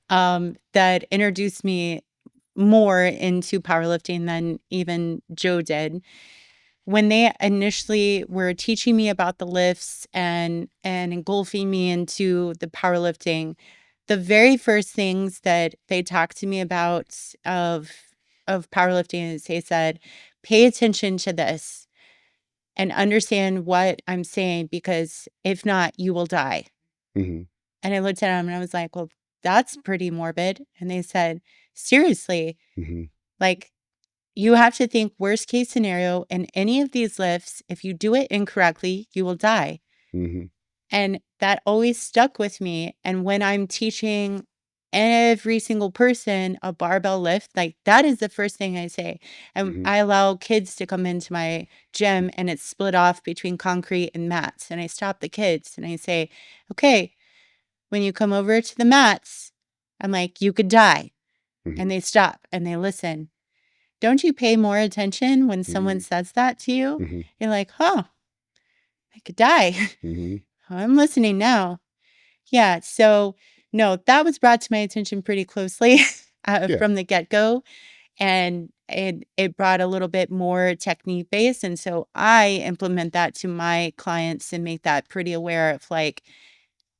that introduced me more into powerlifting than even Joe did. When they initially were teaching me about the lifts and engulfing me into the powerlifting, the very first things that they talked to me about of powerlifting is they said, pay attention to this and understand what I'm saying, because if not, you will die. And I looked at them and I was like, well, that's pretty morbid. And they said, seriously, like, you have to think worst case scenario in any of these lifts. If you do it incorrectly, you will die. And that always stuck with me. And when I'm teaching every single person a barbell lift, like that is the first thing I say. And I allow kids to come into my gym and it's split off between concrete and mats. And I stop the kids and I say, okay, when you come over to the mats, I'm like, you could die. And they stop and they listen. Don't you pay more attention when someone says that to you? You're like, oh, I could die. I'm listening now. Yeah. So no, that was brought to my attention pretty closely from the get-go. And it brought a little bit more technique based. And so I implement that to my clients and make that pretty aware of like,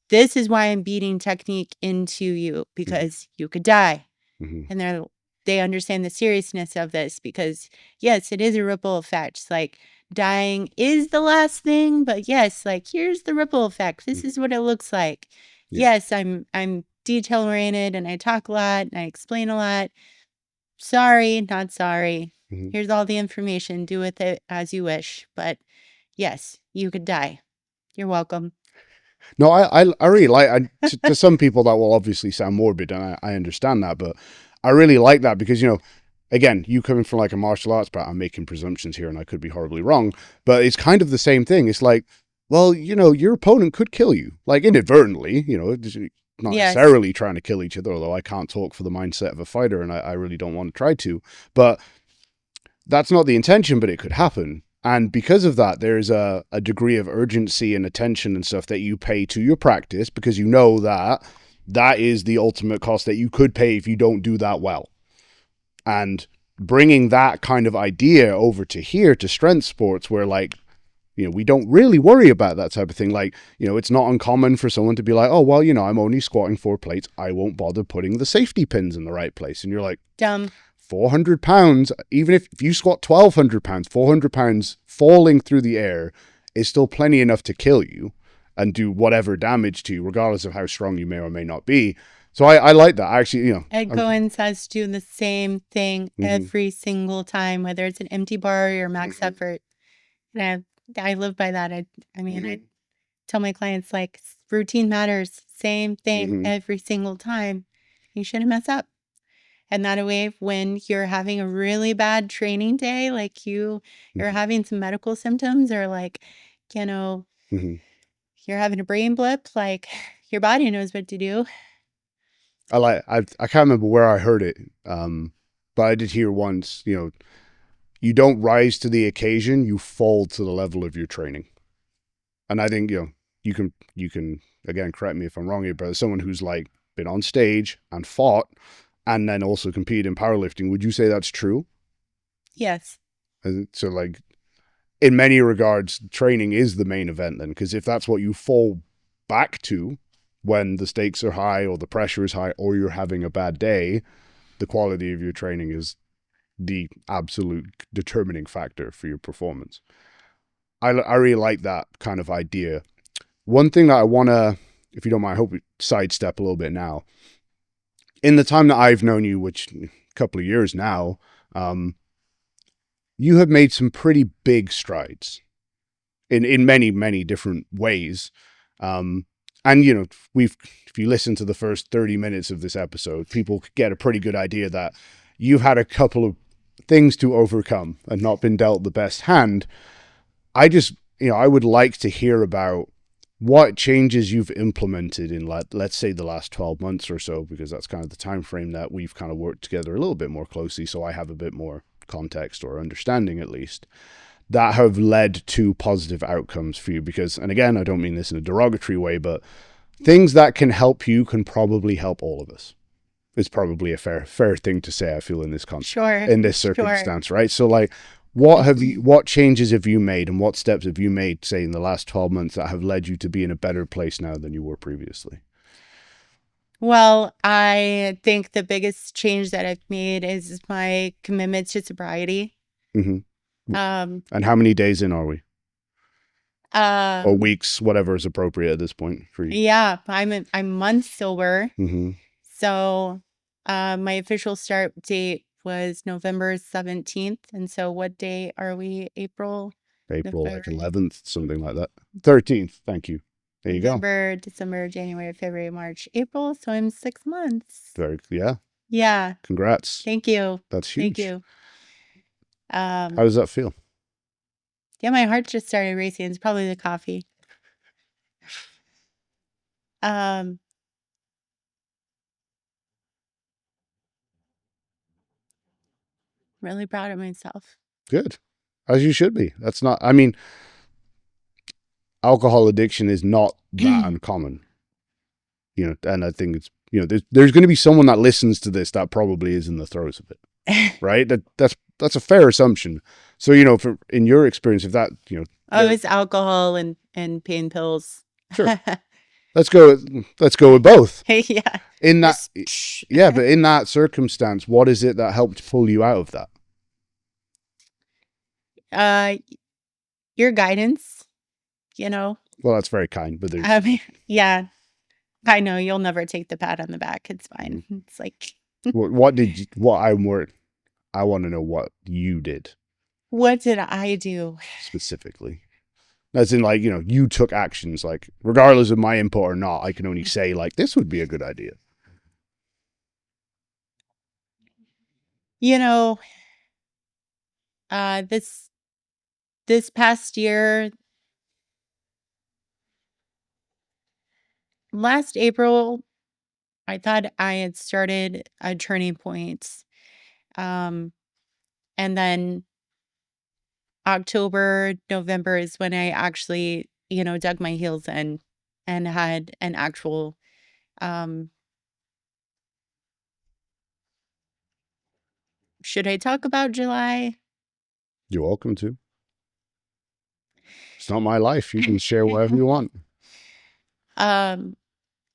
this is why I'm beating technique into you, because you could die. And they understand the seriousness of this, because yes, it is a ripple effect. It's like dying is the last thing, but yes, like here's the ripple effect. This is what it looks like. Yes, I'm detail oriented and I talk a lot and I explain a lot. Sorry, not sorry. Here's all the information. Do with it as you wish. But yes, you could die. You're welcome. No, I really like, to some people that will obviously sound morbid, and I understand that, but I really like that because, again, you coming from like a martial arts background, I'm making presumptions here and I could be horribly wrong, but it's kind of the same thing. It's like, well, your opponent could kill you, like inadvertently, not necessarily trying to kill each other, although I can't talk for the mindset of a fighter and I really don't want to try to, but that's not the intention, but it could happen. And because of that, there's a degree of urgency and attention and stuff that you pay to your practice, because you know that is the ultimate cost that you could pay if you don't do that well. And bringing that kind of idea over to here, to strength sports, where like, we don't really worry about that type of thing. Like, it's not uncommon for someone to be like, oh, well, I'm only squatting 4 plates. I won't bother putting the safety pins in the right place. And you're like, dumb. 400 pounds, even if you squat 1,200 pounds, 400 pounds falling through the air is still plenty enough to kill you and do whatever damage to you, regardless of how strong you may or may not be. So I like that. Actually, Ed Cohen says do the same thing every single time, whether it's an empty bar or your max effort. And I live by that. I tell my clients, like, routine matters. Same thing every single time. You shouldn't mess up. And that way, when you're having a really bad training day, like you're having some medical symptoms, or like, you're having a brain blip, like your body knows what to do. I can't remember where I heard it, but I did hear once, you don't rise to the occasion, you fall to the level of your training. And I think, you can, again, correct me if I'm wrong here, but as someone who's like been on stage and fought, and then also compete in powerlifting, would you say that's true? Yes. So like, in many regards, training is the main event then, because if that's what you fall back to when the stakes are high or the pressure is high or you're having a bad day, the quality of your training is the absolute determining factor for your performance. I really like that kind of idea. One thing that I want to, if you don't mind, I hope we sidestep a little bit now. in the time that I've known you, which a couple of years now, you have made some pretty big strides in many, many different ways. And, you know, if you listen to the first 30 minutes of this episode, people get a pretty good idea that you've had a couple of things to overcome and not been dealt the best hand. I just, you know, I would like to hear about what changes you've implemented in, let's say, the last 12 months or so, because that's kind of the time frame that we've kind of worked together a little bit more closely. So I have a bit more context or understanding, at least, that have led to positive outcomes for you. Because, and again, I don't mean this in a derogatory way, but things that can help you can probably help all of us. It's probably a fair thing to say, I feel, in this in this circumstance, right? So, like, what changes have you made, and what steps have you made, say, in the last 12 months that have led you to be in a better place now than you were previously? Well, I think the biggest change that I've made is my commitment to sobriety. Mm-hmm. And how many days in are we? Or weeks, whatever is appropriate at this point for you. Yeah, I'm months sober. Mm-hmm. So my official start date was November 17th. And so what day are we? April like 11th, something like that. 13th. Thank you. There you November, December, January, February, March, April. So I'm 6 months. Yeah. Congrats. Thank you. That's huge. Thank you. How does that feel? Yeah, my heart just started racing. It's probably the coffee. Really proud of myself. Good. As you should be. That's not, I mean, alcohol addiction is not that uncommon. You know, and I think it's, you know, there's going to be someone that listens to this that probably is in the throes of it. Right? That's a fair assumption. So, you know, in your experience, if that, you know. Oh, it's alcohol and pain pills. Sure. Let's go with both. Yeah. In that, yeah, but in that circumstance, what is it that helped pull you out of that? Your guidance, you know. Well, that's very kind, but there's. I mean, yeah, I know you'll never take the pat on the back. It's fine. It's like. I want to know what you did. What did I do specifically? As in, like, you know, you took actions, like, regardless of my input or not, I can only say, like, this would be a good idea. You know, this past year, last April, I thought I had started a turning point. And then October, November is when I actually, you know, dug my heels in and had an actual should I talk about July? You're welcome to. It's not my life. You can share whatever you want.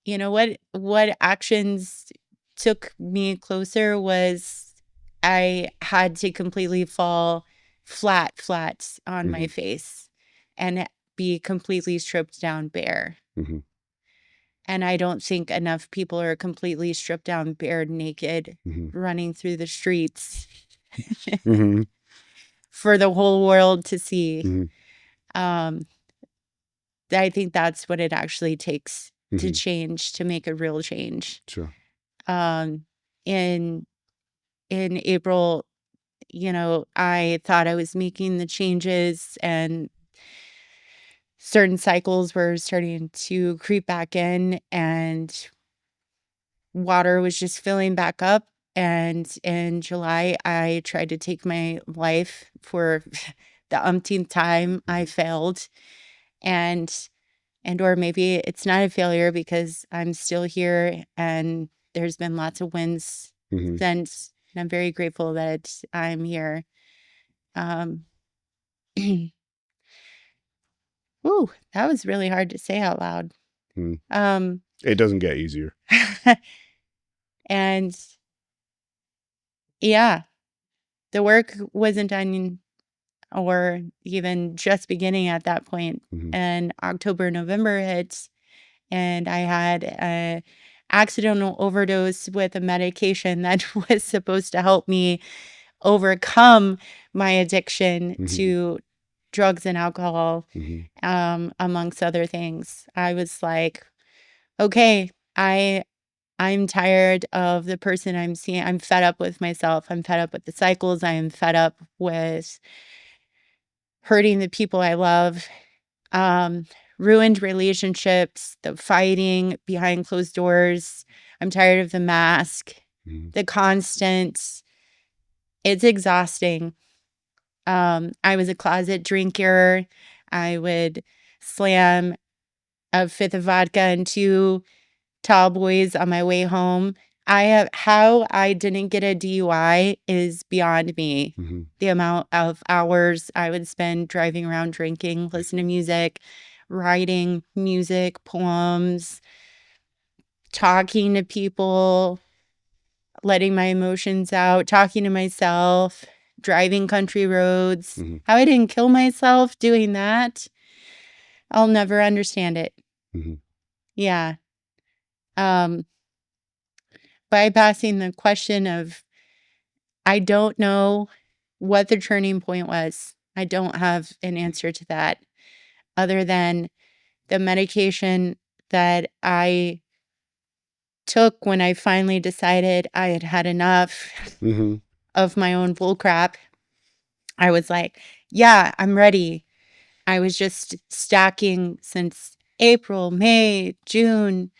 You know, what actions took me closer was I had to completely fall flat on my face and be completely stripped down bare. Mm-hmm. And I don't think enough people are completely stripped down bare naked, running through the streets for the whole world to see. I think that's what it actually takes to change, to make a real change. Sure. In April, you know, I thought I was making the changes and certain cycles were starting to creep back in and water was just filling back up. And in July, I tried to take my life for the umpteenth time. I failed. Or maybe it's not a failure because I'm still here and there's been lots of wins since. And I'm very grateful that I'm here. Ooh, that was really hard to say out loud. It doesn't get easier. And yeah, the work wasn't done or even just beginning at that point. And October, November hits, and I had accidental overdose with a medication that was supposed to help me overcome my addiction to drugs and alcohol, amongst other things. I was like, okay, I'm tired of the person I'm seeing. I'm fed up with myself. I'm fed up with the cycles. I am fed up with hurting the people I love. Ruined relationships, the fighting behind closed doors. I'm tired of the mask, the constant. It's exhausting. I was a closet drinker. I would slam a fifth of vodka and 2 tall boys on my way home. How I didn't get a DUI is beyond me. The amount of hours I would spend driving around drinking, listening to music, writing music, poems, talking to people, letting my emotions out, talking to myself, driving country roads. How I didn't kill myself doing that, I'll never understand it. Yeah. Bypassing the question of, I don't know what the turning point was. I don't have an answer to that other than the medication that I took when I finally decided I had had enough of my own bullcrap. I was like, yeah, I'm ready. I was just stacking since April, May, June.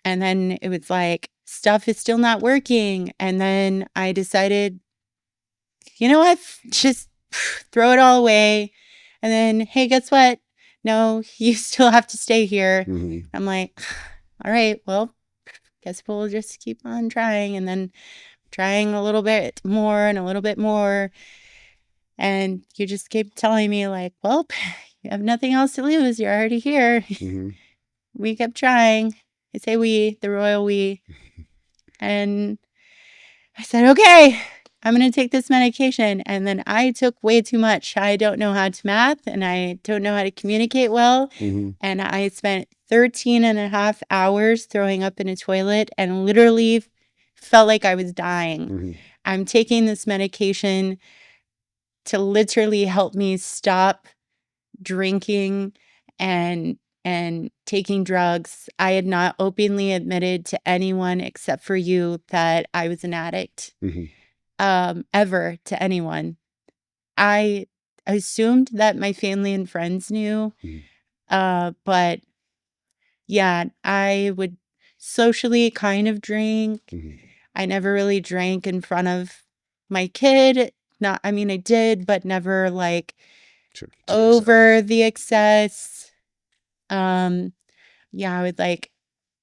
And then it was like, stuff is still not working. And then I decided, you know what? Just throw it all away. And then, hey, guess what? No, you still have to stay here. I'm like, all right, well, guess we'll just keep on trying. And then trying a little bit more and a little bit more. And you just keep telling me, like, well, you have nothing else to lose. You're already here. We kept trying. I say we, the royal we. And I said, okay, I'm going to take this medication. And then I took way too much. I don't know how to math and I don't know how to communicate well. And I spent 13 and a half hours throwing up in a toilet and literally felt like I was dying. I'm taking this medication to literally help me stop drinking and taking drugs. I had not openly admitted to anyone except for you that I was an addict, ever, to anyone. I assumed that my family and friends knew, but yeah, I would socially kind of drink. I never really drank in front of my kid. I did, but never like over the excess. Yeah, I would like,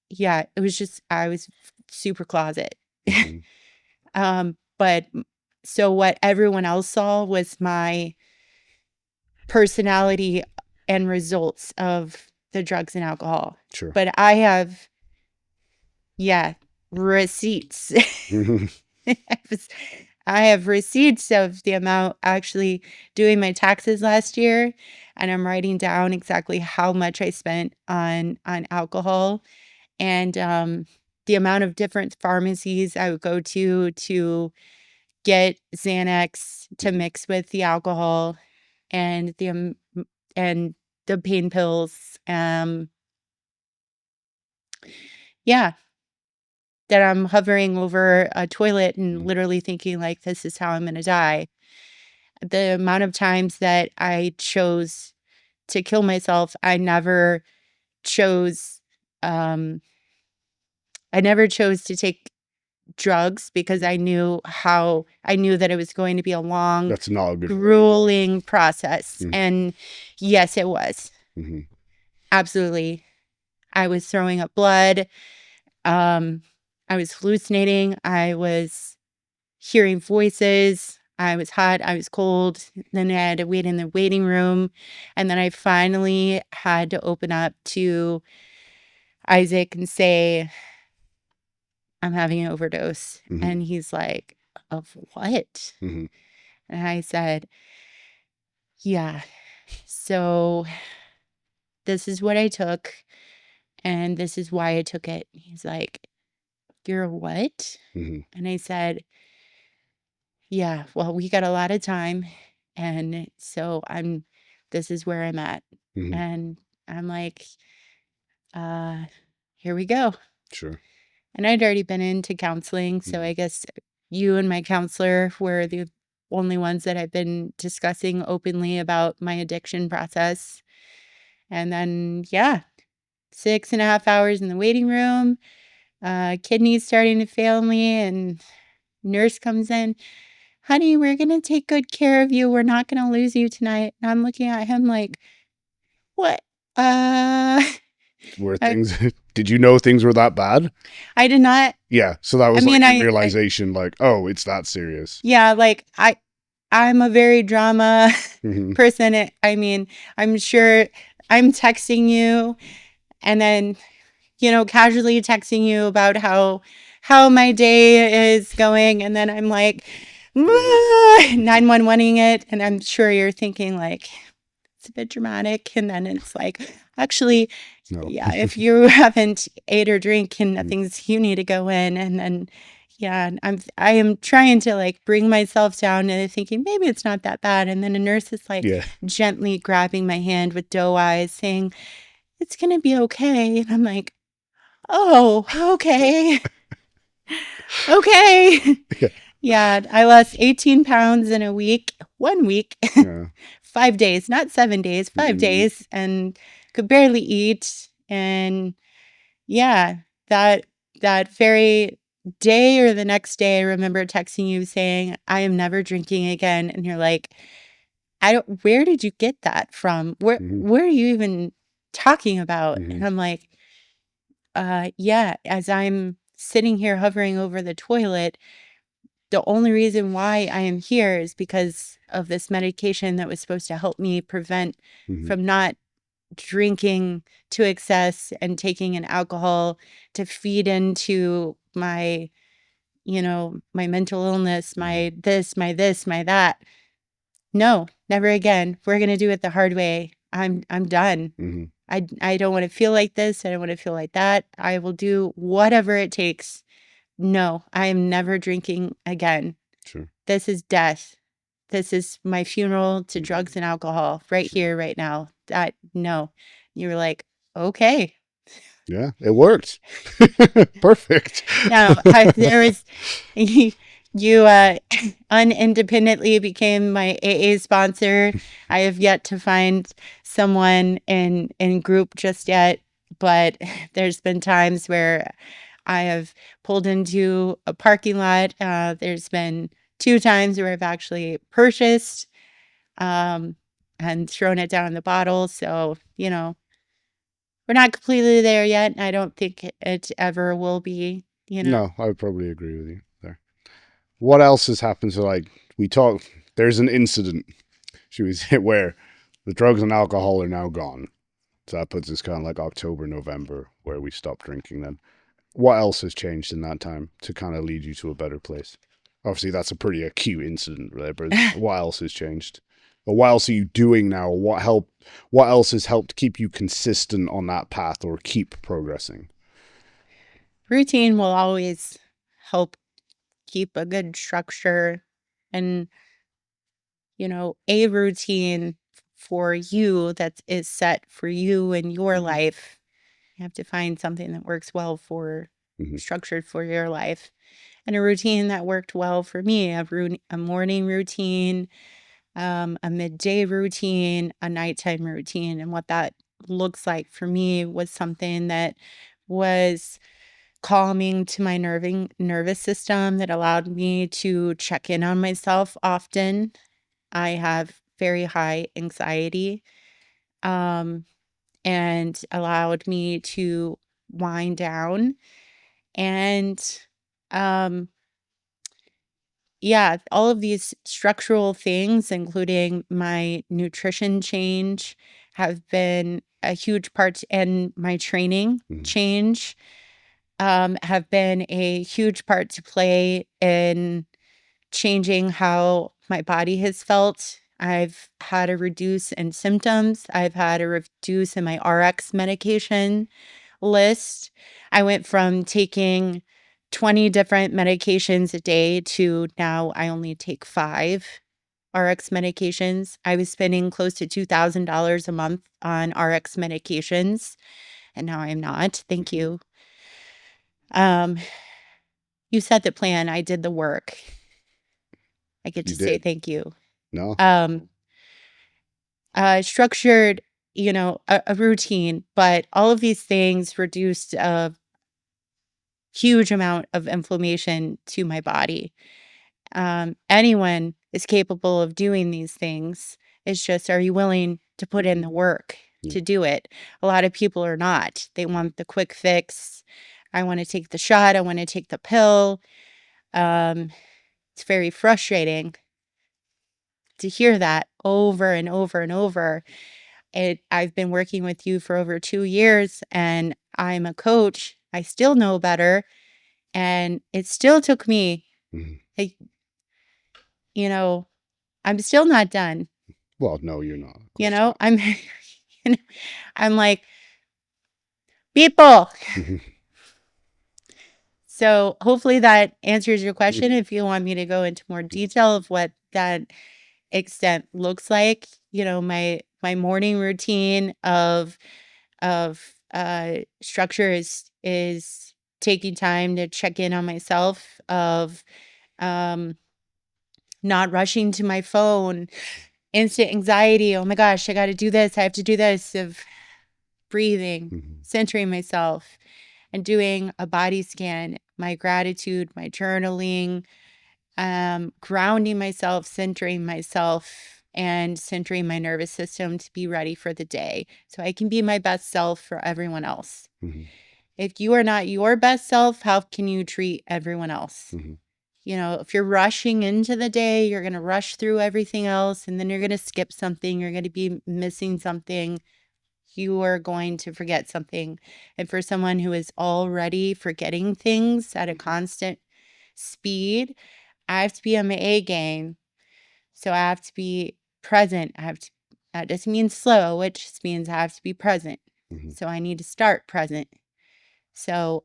yeah, it was just, I was super closet. But so what everyone else saw was my personality and results of the drugs and alcohol. But I have, receipts. I have receipts of the amount actually doing my taxes last year, and I'm writing down exactly how much I spent on alcohol and the amount of different pharmacies I would go to get Xanax to mix with the alcohol and the pain pills. That I'm hovering over a toilet and literally thinking like, this is how I'm going to die. The amount of times that I chose to kill myself, I never chose to take drugs because I knew that it was going to be a long, That's not a good grueling process. And yes, it was. Absolutely. I was throwing up blood. I was hallucinating. I was hearing voices. I was hot. I was cold. Then I had to wait in the waiting room. And then I finally had to open up to Isaac and say, I'm having an overdose. And he's like, of what? And I said, yeah, so this is what I took. and this is why I took it. He's like, you're a what? Mhm. And I said, yeah, well, we got a lot of time. And so this is where I'm at. Mhm. And I'm like, uh, here we go. Sure. And I'd already been into counseling. So I guess you and my counselor were the only ones that I've been discussing openly about my addiction process. And then, yeah, 6.5 hours in the waiting room, kidneys starting to fail me, and nurse comes in. Honey, we're going to take good care of you. We're not going to lose you tonight. And I'm looking at him like, what? Were I, things did you know things were that bad? I did not. Yeah, so that was I mean, like your realization, like, oh, it's that serious. yeah, like I'm a very drama Mhm. person. I mean, I'm sure I'm texting you and then, casually texting you about how my day is going, and then I'm like 911ing it, and I'm sure you're thinking like it's a bit dramatic, and then it's like, actually, No. yeah, if you haven't ate or drink and nothing's, you need to go in, and then yeah, I am trying to like bring myself down and thinking maybe it's not that bad, and then a nurse is like Yeah. gently grabbing my hand with doe eyes saying it's gonna be okay, and I'm like, oh, okay. Okay. Yeah. Yeah, I lost 18 pounds in 1 week, Yeah. 5 days, not 7 days, 5 days, and could barely eat. And yeah, that very day or the next day, I remember texting you saying, I am never drinking again. And you're like, where did you get that from? Where are you even talking about? And I'm like, yeah, as I'm sitting here hovering over the toilet, the only reason why I am here is because of this medication that was supposed to help me prevent from not drinking to excess and taking an alcohol to feed into my, my mental illness, my this, my this, my that. No, never again. We're going to do it the hard way. I'm done. I don't want to feel like this. I don't want to feel like that. I will do whatever it takes. No, I am never drinking again. Sure. This is death. This is my funeral to drugs and alcohol right here, right now. No. You were like, okay. Yeah, it worked. Perfect. Now, there was, you unindependently became my AA sponsor. I have yet to find someone in group just yet, but there's been times where I have pulled into a parking lot. There's been 2 times where I've actually purchased and thrown it down in the bottle. So, we're not completely there yet. I don't think it ever will be, No, I would probably agree with you there. What else has happened? So, like, there's an incident, should we say, where the drugs and alcohol are now gone. So that puts us kind of like October, November, where we stopped drinking then. What else has changed in that time to kind of lead you to a better place? Obviously, that's a pretty acute incident, right? But what else has changed? Or what else are you doing now? What else has helped keep you consistent on that path or keep progressing? Routine will always help keep a good structure and, a routine for you that is set for you and your life. You have to find something that works well structured for your life. And a routine that worked well for me, a morning routine, a midday routine, a nighttime routine. And what that looks like for me was something that was calming to my nervous system, that allowed me to check in on myself often. I have very high anxiety, and allowed me to wind down. And um, yeah, all of these structural things, including my nutrition change, have been a huge part, and my training change have been a huge part to play in changing how my body has felt. I've had a reduce in symptoms. I've had a reduce in my RX medication, list. I went from taking 20 different medications a day to now I only take 5 RX medications. I was spending close to $2,000 a month on RX medications, and now I'm not. Thank you. You set the plan. I did the work. I get to say thank you. No. Structured, a routine, but all of these things reduced a huge amount of inflammation to my body. Anyone is capable of doing these things. It's just, are you willing to put in the work to do it? A lot of people are not. They want the quick fix. I want to take the shot. I want to take the pill. It's very frustrating to hear that over and over and over. I've been working with you for over 2 years, and I'm a coach. I still know better, and it still took me, I'm still not done. Well, no, you're not. I'm like, people. So hopefully that answers your question. If you want me to go into more detail of what that extent looks like, my morning routine of structure is taking time to check in on myself, of not rushing to my phone, instant anxiety. Oh my gosh, I got to do this. I have to do this. Of breathing, centering myself, and doing a body scan, my gratitude, my journaling, grounding myself, centering myself, and centering my nervous system to be ready for the day so I can be my best self for everyone else. If you are not your best self, how can you treat everyone else? If you're rushing into the day, you're going to rush through everything else, and then you're going to skip something. You're going to be missing something. You are going to forget something. And for someone who is already forgetting things at a constant speed, I have to be on my A game. So I have to be present. That doesn't mean slow, which just means I have to be present. So I need to start present. So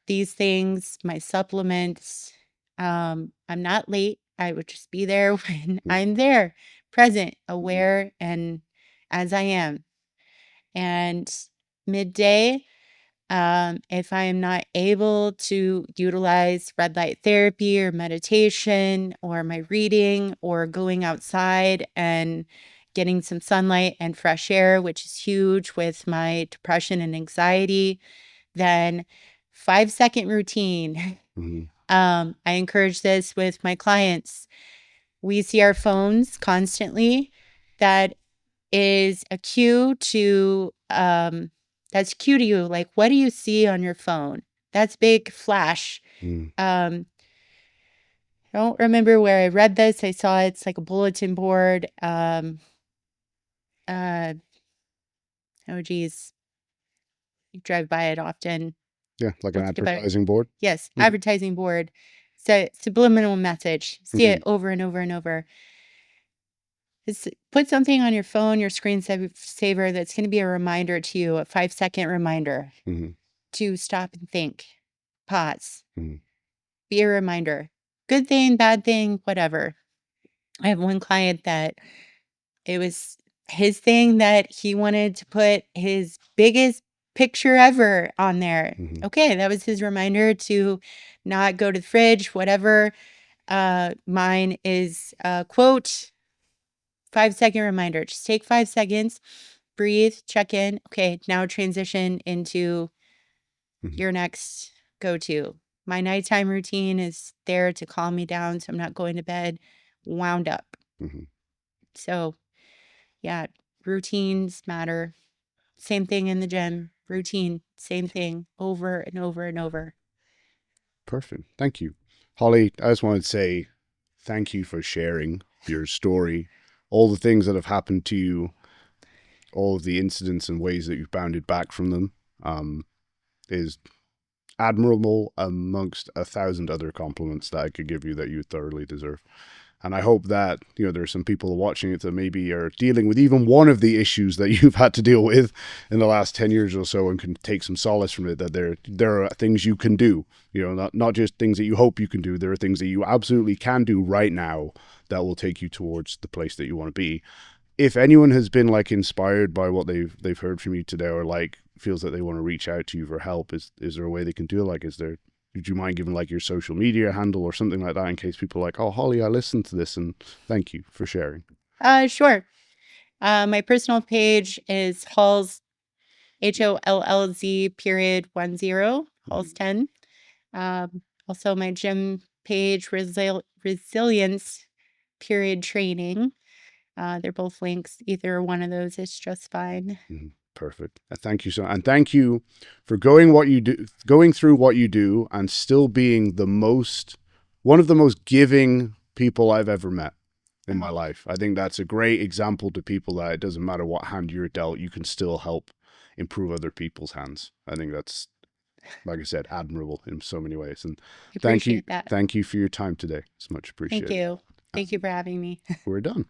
these things, my supplements, I'm not late. I would just be there when I'm there, present, aware, and as I am. And midday, if I am not able to utilize red light therapy or meditation or my reading or going outside and getting some sunlight and fresh air, which is huge with my depression and anxiety, then 5-second routine. I encourage this with my clients. We see our phones constantly. That is a cue to you. Like, what do you see on your phone? That's big flash. I don't remember where I read this. I saw it's like a bulletin board. Oh geez, you drive by it often. Yeah, like an advertising board. Yes, advertising board. So subliminal message. See it over and over and over. Put something on your phone, your screensaver, that's going to be a reminder to you, a 5-second reminder to stop and think, pause, be a reminder. Good thing, bad thing, whatever. I have one client that it was his thing that he wanted to put his biggest picture ever on there. Okay, that was his reminder to not go to the fridge, whatever. Mine is quote, 5-second reminder. Just take 5 seconds, breathe, check in. Okay, now transition into your next go-to. My nighttime routine is there to calm me down so I'm not going to bed wound up. So, yeah, routines matter. Same thing in the gym. Routine, same thing, over and over and over. Perfect. Thank you. Holly, I just wanted to say thank you for sharing your story, all the things that have happened to you, all of the incidents and ways that you've bounded back from them, is admirable amongst 1,000 other compliments that I could give you that you thoroughly deserve. And I hope that, there's some people watching it that maybe are dealing with even one of the issues that you've had to deal with in the last 10 years or so and can take some solace from it, that there are things you can do, not just things that you hope you can do. There are things that you absolutely can do right now that will take you towards the place that you want to be. If anyone has been like inspired by what they've heard from you today, or like feels that they want to reach out to you for help, is there a way they can do it? Like, would you mind giving like your social media handle or something like that in case people are like, oh, Holly, I listened to this and thank you for sharing? Sure. My personal page is Halls, HOLLZ period 10, Halls 10. Also my gym page, Resilience period training. They're both links. Either one of those is just fine. Perfect. Thank you and thank you for going through what you do and still being one of the most giving people I've ever met in my life. I think that's a great example to people that it doesn't matter what hand you're dealt, you can still help improve other people's hands. I think that's, like I said, admirable in so many ways. And thank you for your time today. It's much appreciated. Thank you. Thank you for having me. We're done.